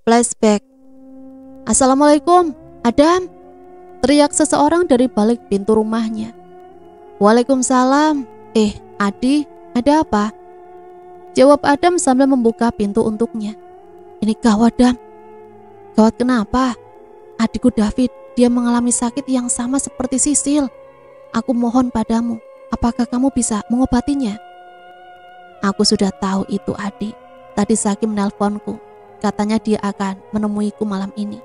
Flashback. Assalamualaikum, Adam. Teriak seseorang dari balik pintu rumahnya. Waalaikumsalam. Adi, ada apa? Jawab Adam sambil membuka pintu untuknya. Ini gawat, Adam. Gawat kenapa? Adikku David, dia mengalami sakit yang sama seperti Sisil. Aku mohon padamu, apakah kamu bisa mengobatinya? Aku sudah tahu itu, Adik. Tadi Zaki menelponku. Katanya dia akan menemuiku malam ini.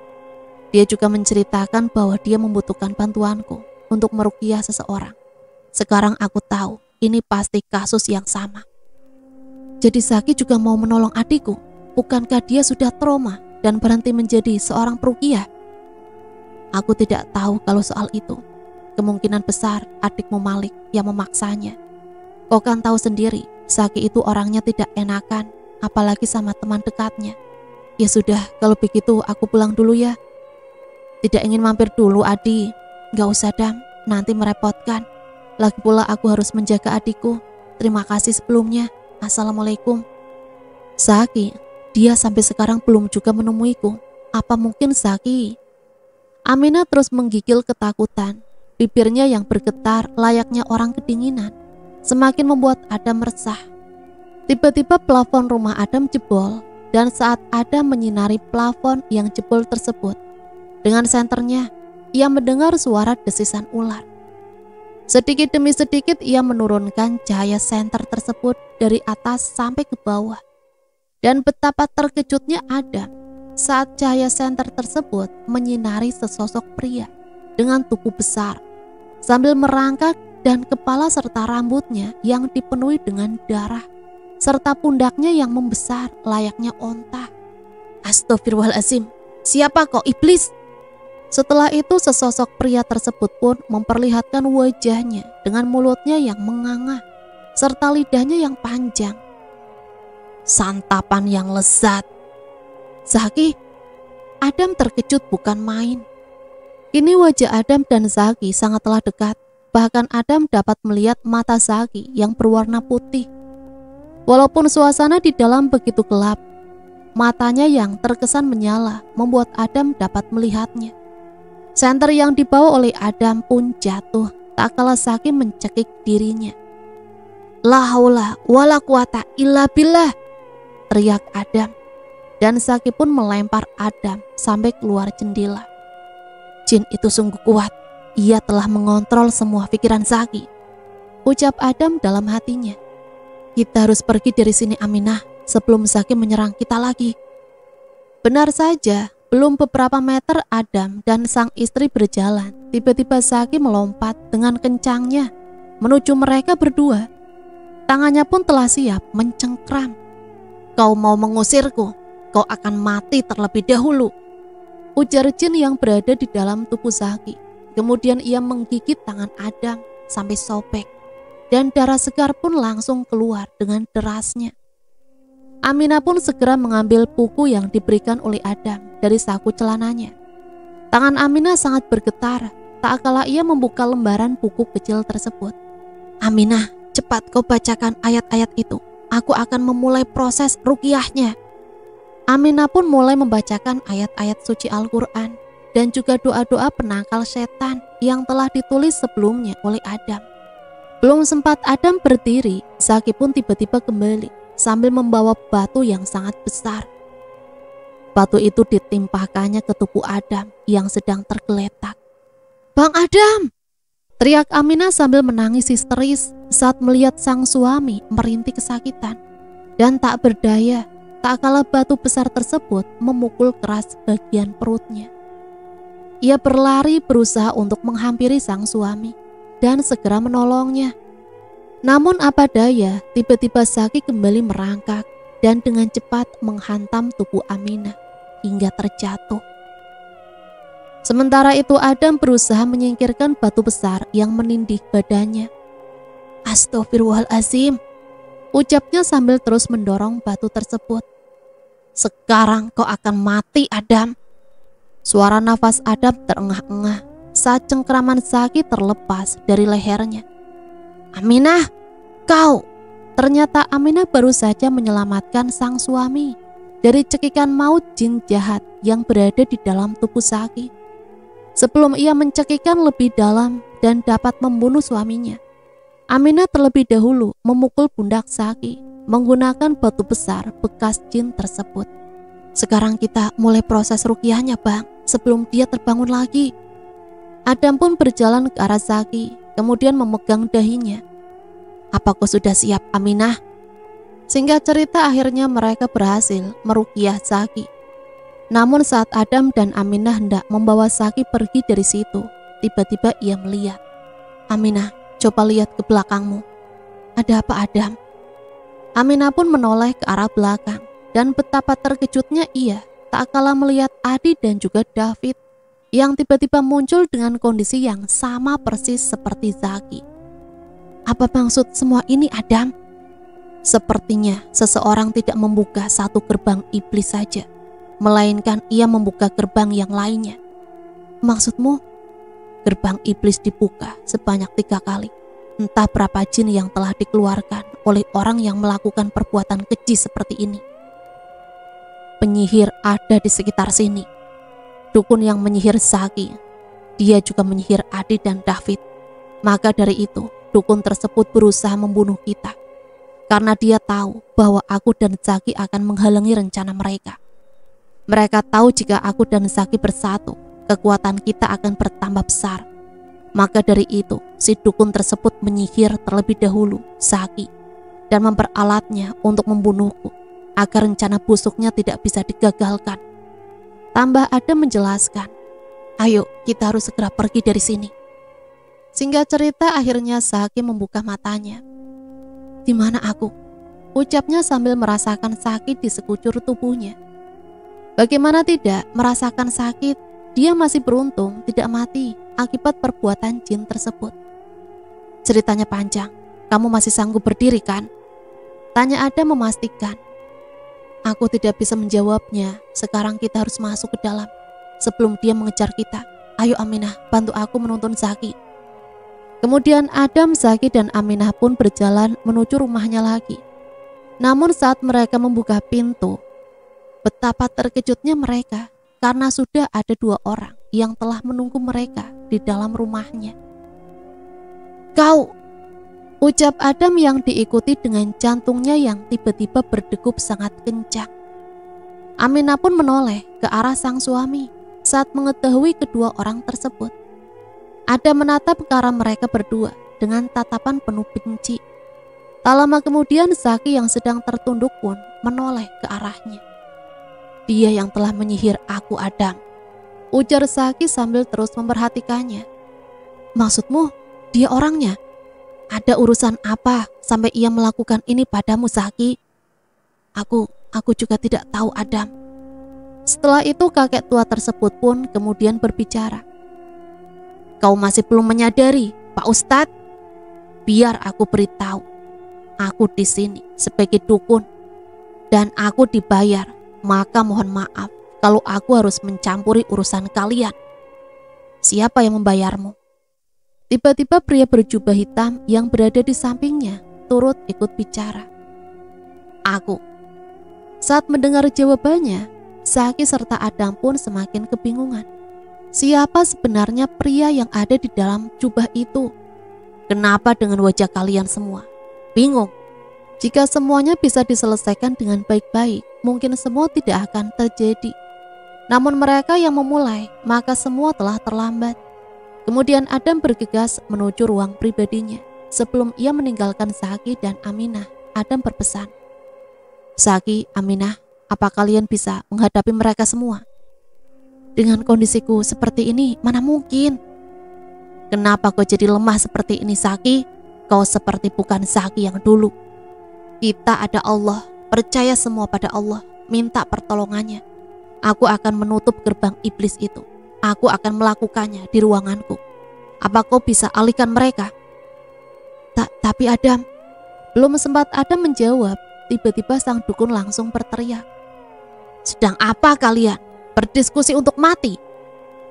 Dia juga menceritakan bahwa dia membutuhkan bantuanku untuk meruqyah seseorang. Sekarang aku tahu, ini pasti kasus yang sama. Jadi Zaki juga mau menolong adikku? Bukankah dia sudah trauma dan berhenti menjadi seorang peruqyah? Aku tidak tahu kalau soal itu. Kemungkinan besar adikmu Malik yang memaksanya. Kau kan tahu sendiri, Zaki itu orangnya tidak enakan, apalagi sama teman dekatnya. Ya sudah, kalau begitu aku pulang dulu ya. Tidak ingin mampir dulu, Adi. Gak usah, Dam, nanti merepotkan. Lagi pula aku harus menjaga adikku. Terima kasih sebelumnya. Assalamualaikum. Zaki, dia sampai sekarang belum juga menemuiku. Apa mungkin Zaki? Aminah terus menggigil ketakutan. Bibirnya yang bergetar layaknya orang kedinginan semakin membuat Adam resah. Tiba-tiba plafon rumah Adam jebol, dan saat Adam menyinari plafon yang jebol tersebut, dengan senternya ia mendengar suara desisan ular. Sedikit demi sedikit ia menurunkan cahaya senter tersebut dari atas sampai ke bawah. Dan betapa terkejutnya Adam saat cahaya senter tersebut menyinari sesosok pria dengan tubuh besar sambil merangkak, dan kepala serta rambutnya yang dipenuhi dengan darah serta pundaknya yang membesar layaknya onta. Astagfirullahaladzim, siapa kau iblis? Setelah itu sesosok pria tersebut pun memperlihatkan wajahnya dengan mulutnya yang menganga serta lidahnya yang panjang. Santapan yang lezat. Zaki, Adam terkejut bukan main. Kini wajah Adam dan Zaki sangatlah dekat. Bahkan Adam dapat melihat mata Zaki yang berwarna putih. Walaupun suasana di dalam begitu gelap, matanya yang terkesan menyala membuat Adam dapat melihatnya. Senter yang dibawa oleh Adam pun jatuh tak kala Zaki mencekik dirinya. La haula wala quwata illa billah, teriak Adam. Dan Zaki pun melempar Adam sampai keluar jendela. Jin itu sungguh kuat. Ia telah mengontrol semua pikiran Zaki. Ucap Adam dalam hatinya. Kita harus pergi dari sini Aminah sebelum Zaki menyerang kita lagi. Benar saja, belum beberapa meter Adam dan sang istri berjalan. Tiba-tiba Zaki melompat dengan kencangnya menuju mereka berdua. Tangannya pun telah siap mencengkram. Kau mau mengusirku? Kau akan mati terlebih dahulu, ujar jin yang berada di dalam tubuh Zaki. Kemudian ia menggigit tangan Adam sampai sobek, dan darah segar pun langsung keluar dengan derasnya. Aminah pun segera mengambil buku yang diberikan oleh Adam dari saku celananya. Tangan Aminah sangat bergetar tak kala ia membuka lembaran buku kecil tersebut. Aminah, cepat kau bacakan ayat-ayat itu. Aku akan memulai proses ruqyahnya. Aminah pun mulai membacakan ayat-ayat suci Al-Quran dan juga doa-doa penangkal setan yang telah ditulis sebelumnya oleh Adam. Belum sempat Adam berdiri, Zaki pun tiba-tiba kembali sambil membawa batu yang sangat besar. Batu itu ditimpahkannya ke tubuh Adam yang sedang tergeletak. Bang Adam! Teriak Aminah sambil menangis histeris saat melihat sang suami merintih kesakitan. Dan tak berdaya, tak kala batu besar tersebut memukul keras bagian perutnya. Ia berlari berusaha untuk menghampiri sang suami dan segera menolongnya. Namun apa daya, tiba-tiba Zaki kembali merangkak dan dengan cepat menghantam tubuh Aminah hingga terjatuh. Sementara itu Adam berusaha menyingkirkan batu besar yang menindih badannya. Astagfirullahalazim, ucapnya sambil terus mendorong batu tersebut. Sekarang kau akan mati Adam. Suara nafas Adam terengah-engah saat cengkraman Zaki terlepas dari lehernya. Aminah, kau! Ternyata Aminah baru saja menyelamatkan sang suami dari cekikan maut jin jahat yang berada di dalam tubuh Zaki. Sebelum ia mencekikan lebih dalam dan dapat membunuh suaminya, Aminah terlebih dahulu memukul pundak Zaki menggunakan batu besar bekas jin tersebut. Sekarang kita mulai proses ruqyahnya bang, sebelum dia terbangun lagi. Adam pun berjalan ke arah Zaki, kemudian memegang dahinya. Apa kau sudah siap Aminah? Singkat cerita akhirnya mereka berhasil meruqyah Zaki. Namun saat Adam dan Aminah hendak membawa Zaki pergi dari situ, tiba-tiba ia melihat. Aminah, coba lihat ke belakangmu. Ada apa Adam? Aminah pun menoleh ke arah belakang dan betapa terkejutnya ia tak kalah melihat Adi dan juga David yang tiba-tiba muncul dengan kondisi yang sama persis seperti Zaki. Apa maksud semua ini Adam? Sepertinya seseorang tidak membuka satu gerbang iblis saja, melainkan ia membuka gerbang yang lainnya. Maksudmu? Gerbang iblis dibuka sebanyak 3 kali. Entah berapa jin yang telah dikeluarkan oleh orang yang melakukan perbuatan keji seperti ini. Penyihir ada di sekitar sini. Dukun yang menyihir Zaki, dia juga menyihir Adi dan David. Maka dari itu, dukun tersebut berusaha membunuh kita. Karena dia tahu bahwa aku dan Zaki akan menghalangi rencana mereka. Mereka tahu jika aku dan Zaki bersatu, kekuatan kita akan bertambah besar. Maka dari itu, si dukun tersebut menyihir terlebih dahulu Zaki dan memperalatnya untuk membunuhku agar rencana busuknya tidak bisa digagalkan. Tambah Adam menjelaskan, ayo kita harus segera pergi dari sini. Singkat cerita akhirnya Zaki membuka matanya. Di mana aku? Ucapnya sambil merasakan sakit di sekujur tubuhnya. Bagaimana tidak merasakan sakit, dia masih beruntung tidak mati akibat perbuatan jin tersebut. Ceritanya panjang, kamu masih sanggup berdiri kan? Tanya Adam memastikan. Aku tidak bisa menjawabnya, sekarang kita harus masuk ke dalam sebelum dia mengejar kita. Ayo Aminah, bantu aku menuntun Zaki. Kemudian Adam, Zaki dan Aminah pun berjalan menuju rumahnya lagi. Namun saat mereka membuka pintu, betapa terkejutnya mereka karena sudah ada 2 orang yang telah menunggu mereka di dalam rumahnya. Kau! Ucap Adam yang diikuti dengan jantungnya yang tiba-tiba berdegup sangat kencang. Aminah pun menoleh ke arah sang suami saat mengetahui kedua orang tersebut. Adam menatap ke arah mereka berdua dengan tatapan penuh benci. Tak lama kemudian Zaki yang sedang tertunduk pun menoleh ke arahnya. "Dia yang telah menyihir aku, Adam," ujar Zaki sambil terus memperhatikannya. "Maksudmu dia orangnya? Ada urusan apa sampai ia melakukan ini padamu, Zaki?" Aku juga tidak tahu, Adam." Setelah itu kakek tua tersebut pun kemudian berbicara. "Kau masih belum menyadari, Pak Ustadz? Biar aku beritahu. Aku di sini sebagai dukun dan aku dibayar, maka mohon maaf kalau aku harus mencampuri urusan kalian. Siapa yang membayarmu?" Tiba-tiba pria berjubah hitam yang berada di sampingnya turut ikut bicara. "Aku." Saat mendengar jawabannya, Zaki serta Adam pun semakin kebingungan. Siapa sebenarnya pria yang ada di dalam jubah itu? Kenapa dengan wajah kalian semua bingung? Jika semuanya bisa diselesaikan dengan baik-baik, mungkin semua tidak akan terjadi. Namun mereka yang memulai, maka semua telah terlambat. Kemudian Adam bergegas menuju ruang pribadinya. Sebelum ia meninggalkan Zaki dan Aminah, Adam berpesan, "Zaki, Aminah, apa kalian bisa menghadapi mereka semua? Dengan kondisiku seperti ini, mana mungkin." "Kenapa kau jadi lemah seperti ini, Zaki? Kau seperti bukan Zaki yang dulu." "Kita ada Allah, percaya semua pada Allah, minta pertolongannya. Aku akan menutup gerbang iblis itu. Aku akan melakukannya di ruanganku. Apa kau bisa alihkan mereka?" Tapi Adam." Belum sempat Adam menjawab, tiba-tiba sang dukun langsung berteriak, "Sedang apa kalian? Berdiskusi untuk mati?"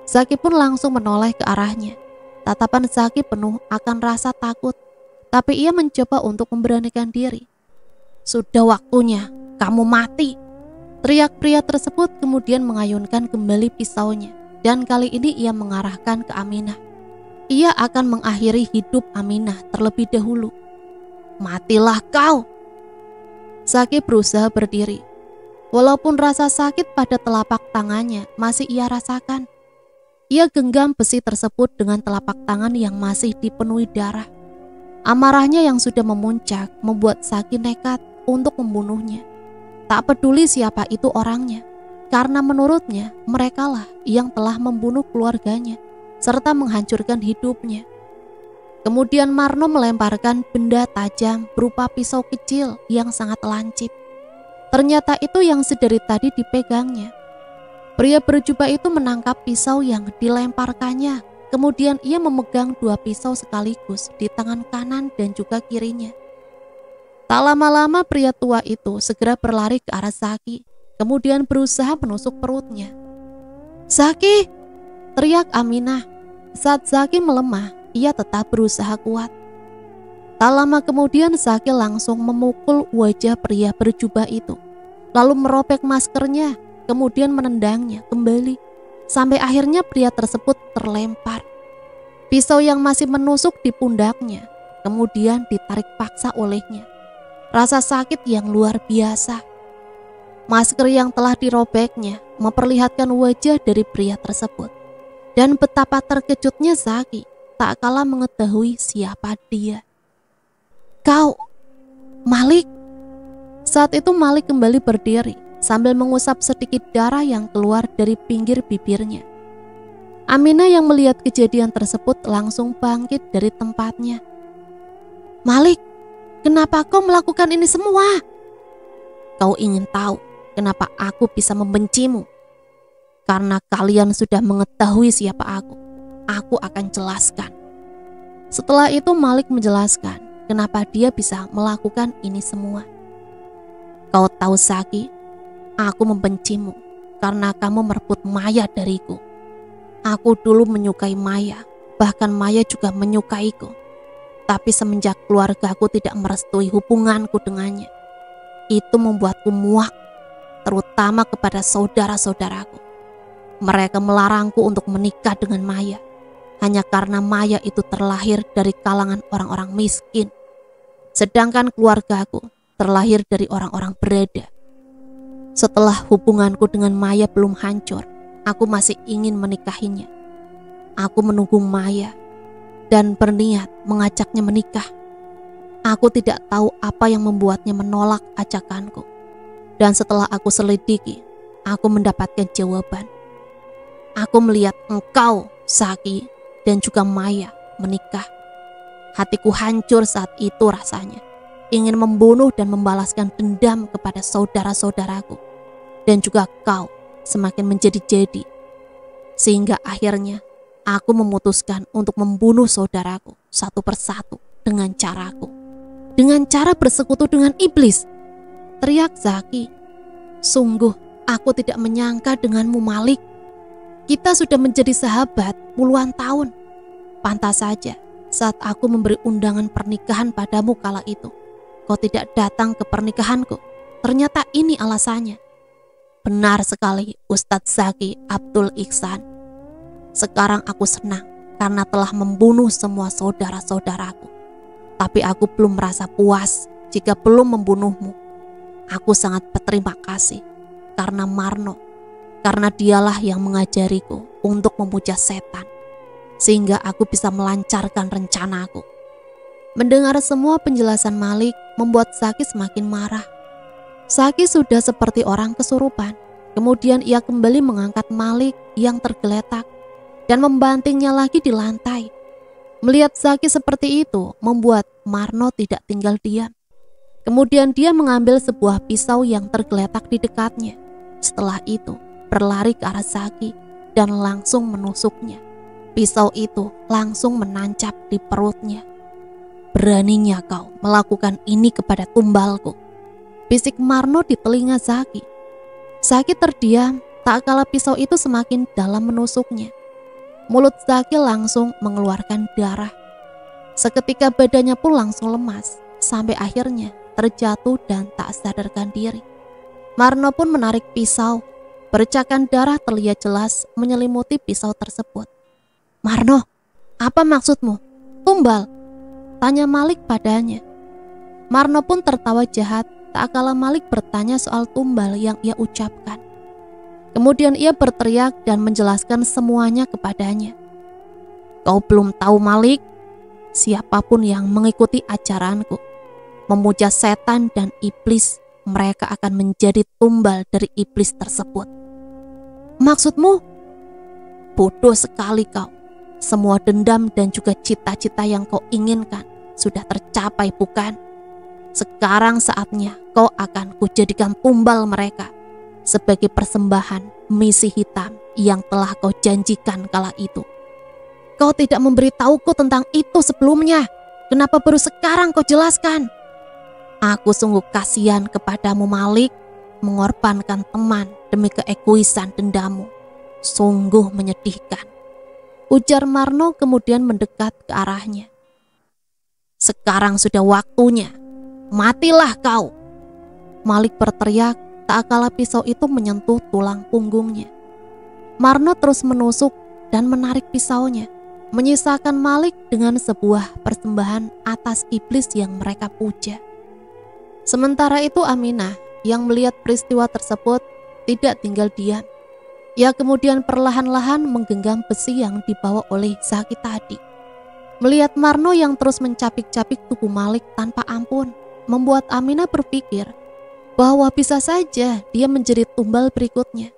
Zaki pun langsung menoleh ke arahnya. Tatapan Zaki penuh akan rasa takut, tapi ia mencoba untuk memberanikan diri. "Sudah waktunya kamu mati," teriak pria tersebut, kemudian mengayunkan kembali pisaunya, dan kali ini ia mengarahkan ke Aminah. Ia akan mengakhiri hidup Aminah terlebih dahulu. "Matilah kau!" Zaki berusaha berdiri. Walaupun rasa sakit pada telapak tangannya masih ia rasakan, ia genggam besi tersebut dengan telapak tangan yang masih dipenuhi darah. Amarahnya yang sudah memuncak membuat Zaki nekat untuk membunuhnya. Tak peduli siapa itu orangnya, karena menurutnya merekalah yang telah membunuh keluarganya serta menghancurkan hidupnya. Kemudian Marno melemparkan benda tajam berupa pisau kecil yang sangat lancip. Ternyata itu yang sedari tadi dipegangnya. Pria berjubah itu menangkap pisau yang dilemparkannya. Kemudian ia memegang dua pisau sekaligus di tangan kanan dan juga kirinya. Tak lama-lama pria tua itu segera berlari ke arah Zaki, kemudian berusaha menusuk perutnya. "Zaki!" teriak Aminah. Saat Zaki melemah, ia tetap berusaha kuat. Tak lama kemudian Zaki langsung memukul wajah pria berjubah itu, lalu merobek maskernya, kemudian menendangnya kembali, sampai akhirnya pria tersebut terlempar. Pisau yang masih menusuk di pundaknya, kemudian ditarik paksa olehnya. Rasa sakit yang luar biasa. Masker yang telah dirobeknya memperlihatkan wajah dari pria tersebut. Dan betapa terkejutnya Zaki tak kalah mengetahui siapa dia. "Kau, Malik!" Saat itu Malik kembali berdiri sambil mengusap sedikit darah yang keluar dari pinggir bibirnya. Aminah yang melihat kejadian tersebut langsung bangkit dari tempatnya. "Malik, kenapa kau melakukan ini semua?" "Kau ingin tahu kenapa aku bisa membencimu? Karena kalian sudah mengetahui siapa aku akan jelaskan." Setelah itu Malik menjelaskan kenapa dia bisa melakukan ini semua. "Kau tahu Zaki, aku membencimu karena kamu merebut Maya dariku. Aku dulu menyukai Maya, bahkan Maya juga menyukaiku. Tapi semenjak keluargaku tidak merestui hubunganku dengannya, itu membuatku muak, terutama kepada saudara-saudaraku. Mereka melarangku untuk menikah dengan Maya, hanya karena Maya itu terlahir dari kalangan orang-orang miskin, sedangkan keluargaku terlahir dari orang-orang berada. Setelah hubunganku dengan Maya belum hancur, aku masih ingin menikahinya. Aku menunggu Maya dan berniat mengajaknya menikah. Aku tidak tahu apa yang membuatnya menolak ajakanku. Dan setelah aku selidiki, aku mendapatkan jawaban. Aku melihat engkau, Zaki, dan juga Maya menikah. Hatiku hancur saat itu rasanya. Ingin membunuh dan membalaskan dendam kepada saudara-saudaraku. Dan juga kau semakin menjadi-jadi. Sehingga akhirnya aku memutuskan untuk membunuh saudaraku satu persatu dengan caraku. Dengan cara bersekutu dengan iblis. Teriak Zaki. Sungguh aku tidak menyangka denganmu, Malik. Kita sudah menjadi sahabat puluhan tahun. Pantas saja saat aku memberi undangan pernikahan padamu kala itu, kau tidak datang ke pernikahanku. Ternyata ini alasannya. Benar sekali Ustadz Zaki Abdul Ihsan. Sekarang aku senang karena telah membunuh semua saudara-saudaraku. Tapi aku belum merasa puas jika belum membunuhmu. Aku sangat berterima kasih karena Marno, karena dialah yang mengajariku untuk memuja setan, sehingga aku bisa melancarkan rencanaku. Mendengar semua penjelasan Malik membuat Zaki semakin marah. Zaki sudah seperti orang kesurupan. Kemudian ia kembali mengangkat Malik yang tergeletak dan membantingnya lagi di lantai. Melihat Zaki seperti itu membuat Marno tidak tinggal diam. Kemudian dia mengambil sebuah pisau yang tergeletak di dekatnya. Setelah itu berlari ke arah Zaki dan langsung menusuknya. Pisau itu langsung menancap di perutnya. Beraninya kau melakukan ini kepada tumbalku, bisik Marno di telinga Zaki. Zaki terdiam tak kala pisau itu semakin dalam menusuknya. Mulut Zaki langsung mengeluarkan darah. Seketika badannya pun langsung lemas sampai akhirnya terjatuh dan tak sadarkan diri. Marno pun menarik pisau. Bercakan darah terlihat jelas menyelimuti pisau tersebut. Marno, apa maksudmu? Tumbal, tanya Malik padanya. Marno pun tertawa jahat tak kala Malik bertanya soal tumbal yang ia ucapkan. Kemudian ia berteriak dan menjelaskan semuanya kepadanya. Kau belum tahu Malik? Siapapun yang mengikuti ajaranku, memuja setan dan iblis, mereka akan menjadi tumbal dari iblis tersebut. Maksudmu? Bodoh sekali kau. Semua dendam dan juga cita-cita yang kau inginkan sudah tercapai, bukan? Sekarang saatnya kau akan kujadikan tumbal mereka sebagai persembahan misi hitam yang telah kau janjikan kala itu. Kau tidak memberitahuku tentang itu sebelumnya. Kenapa baru sekarang kau jelaskan? Aku sungguh kasihan kepadamu Malik, mengorbankan teman demi keegoisan dendammu. Sungguh menyedihkan. Ujar Marno kemudian mendekat ke arahnya. Sekarang sudah waktunya. Matilah kau. Malik berteriak tak kala pisau itu menyentuh tulang punggungnya. Marno terus menusuk dan menarik pisaunya, menyisakan Malik dengan sebuah persembahan atas iblis yang mereka puja. Sementara itu Aminah yang melihat peristiwa tersebut tidak tinggal diam. Ia kemudian perlahan-lahan menggenggam besi yang dibawa oleh Zaki tadi. Melihat Marno yang terus mencapik-capik tubuh Malik tanpa ampun, membuat Aminah berpikir bahwa bisa saja dia menjadi tumbal berikutnya.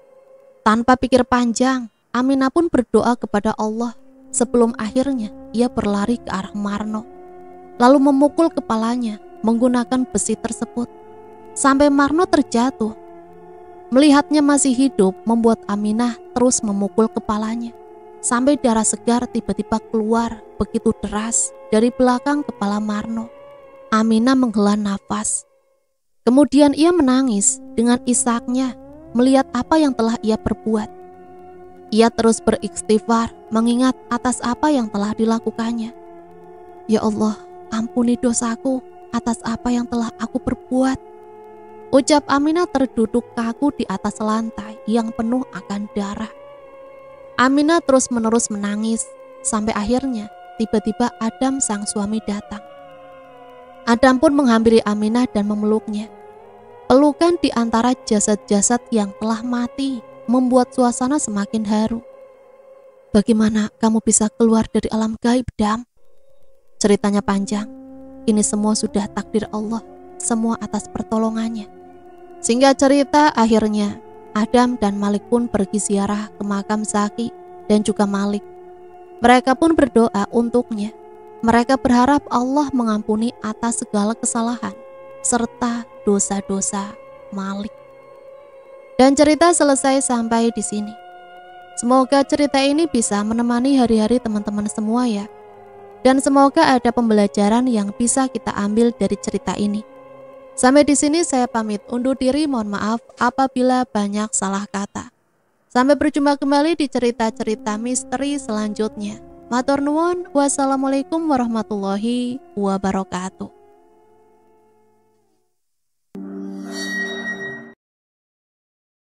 Tanpa pikir panjang, Aminah pun berdoa kepada Allah sebelum akhirnya ia berlari ke arah Marno, lalu memukul kepalanya menggunakan besi tersebut sampai Marno terjatuh. Melihatnya masih hidup membuat Aminah terus memukul kepalanya sampai darah segar tiba-tiba keluar begitu deras dari belakang kepala Marno. Aminah menghela nafas. Kemudian ia menangis dengan isaknya melihat apa yang telah ia perbuat. Ia terus beristighfar mengingat atas apa yang telah dilakukannya. Ya Allah, ampuni dosaku atas apa yang telah aku perbuat. Ucap Aminah terduduk kaku di atas lantai yang penuh akan darah. Aminah terus-menerus menangis sampai akhirnya tiba-tiba Adam sang suami datang. Adam pun menghampiri Aminah dan memeluknya. Pelukan di antara jasad-jasad yang telah mati membuat suasana semakin haru. Bagaimana kamu bisa keluar dari alam gaib, Dam? Ceritanya panjang. Ini semua sudah takdir Allah, semua atas pertolongannya. Sehingga cerita akhirnya, Adam dan Malik pun pergi ziarah ke makam Zaki dan juga Malik. Mereka pun berdoa untuknya. Mereka berharap Allah mengampuni atas segala kesalahan serta dosa-dosa Malik. Dan cerita selesai sampai di sini. Semoga cerita ini bisa menemani hari-hari teman-teman semua ya. Dan semoga ada pembelajaran yang bisa kita ambil dari cerita ini. Sampai di sini saya pamit undur diri, mohon maaf apabila banyak salah kata. Sampai berjumpa kembali di cerita-cerita misteri selanjutnya. Matur nuwun, wassalamualaikum warahmatullahi wabarakatuh.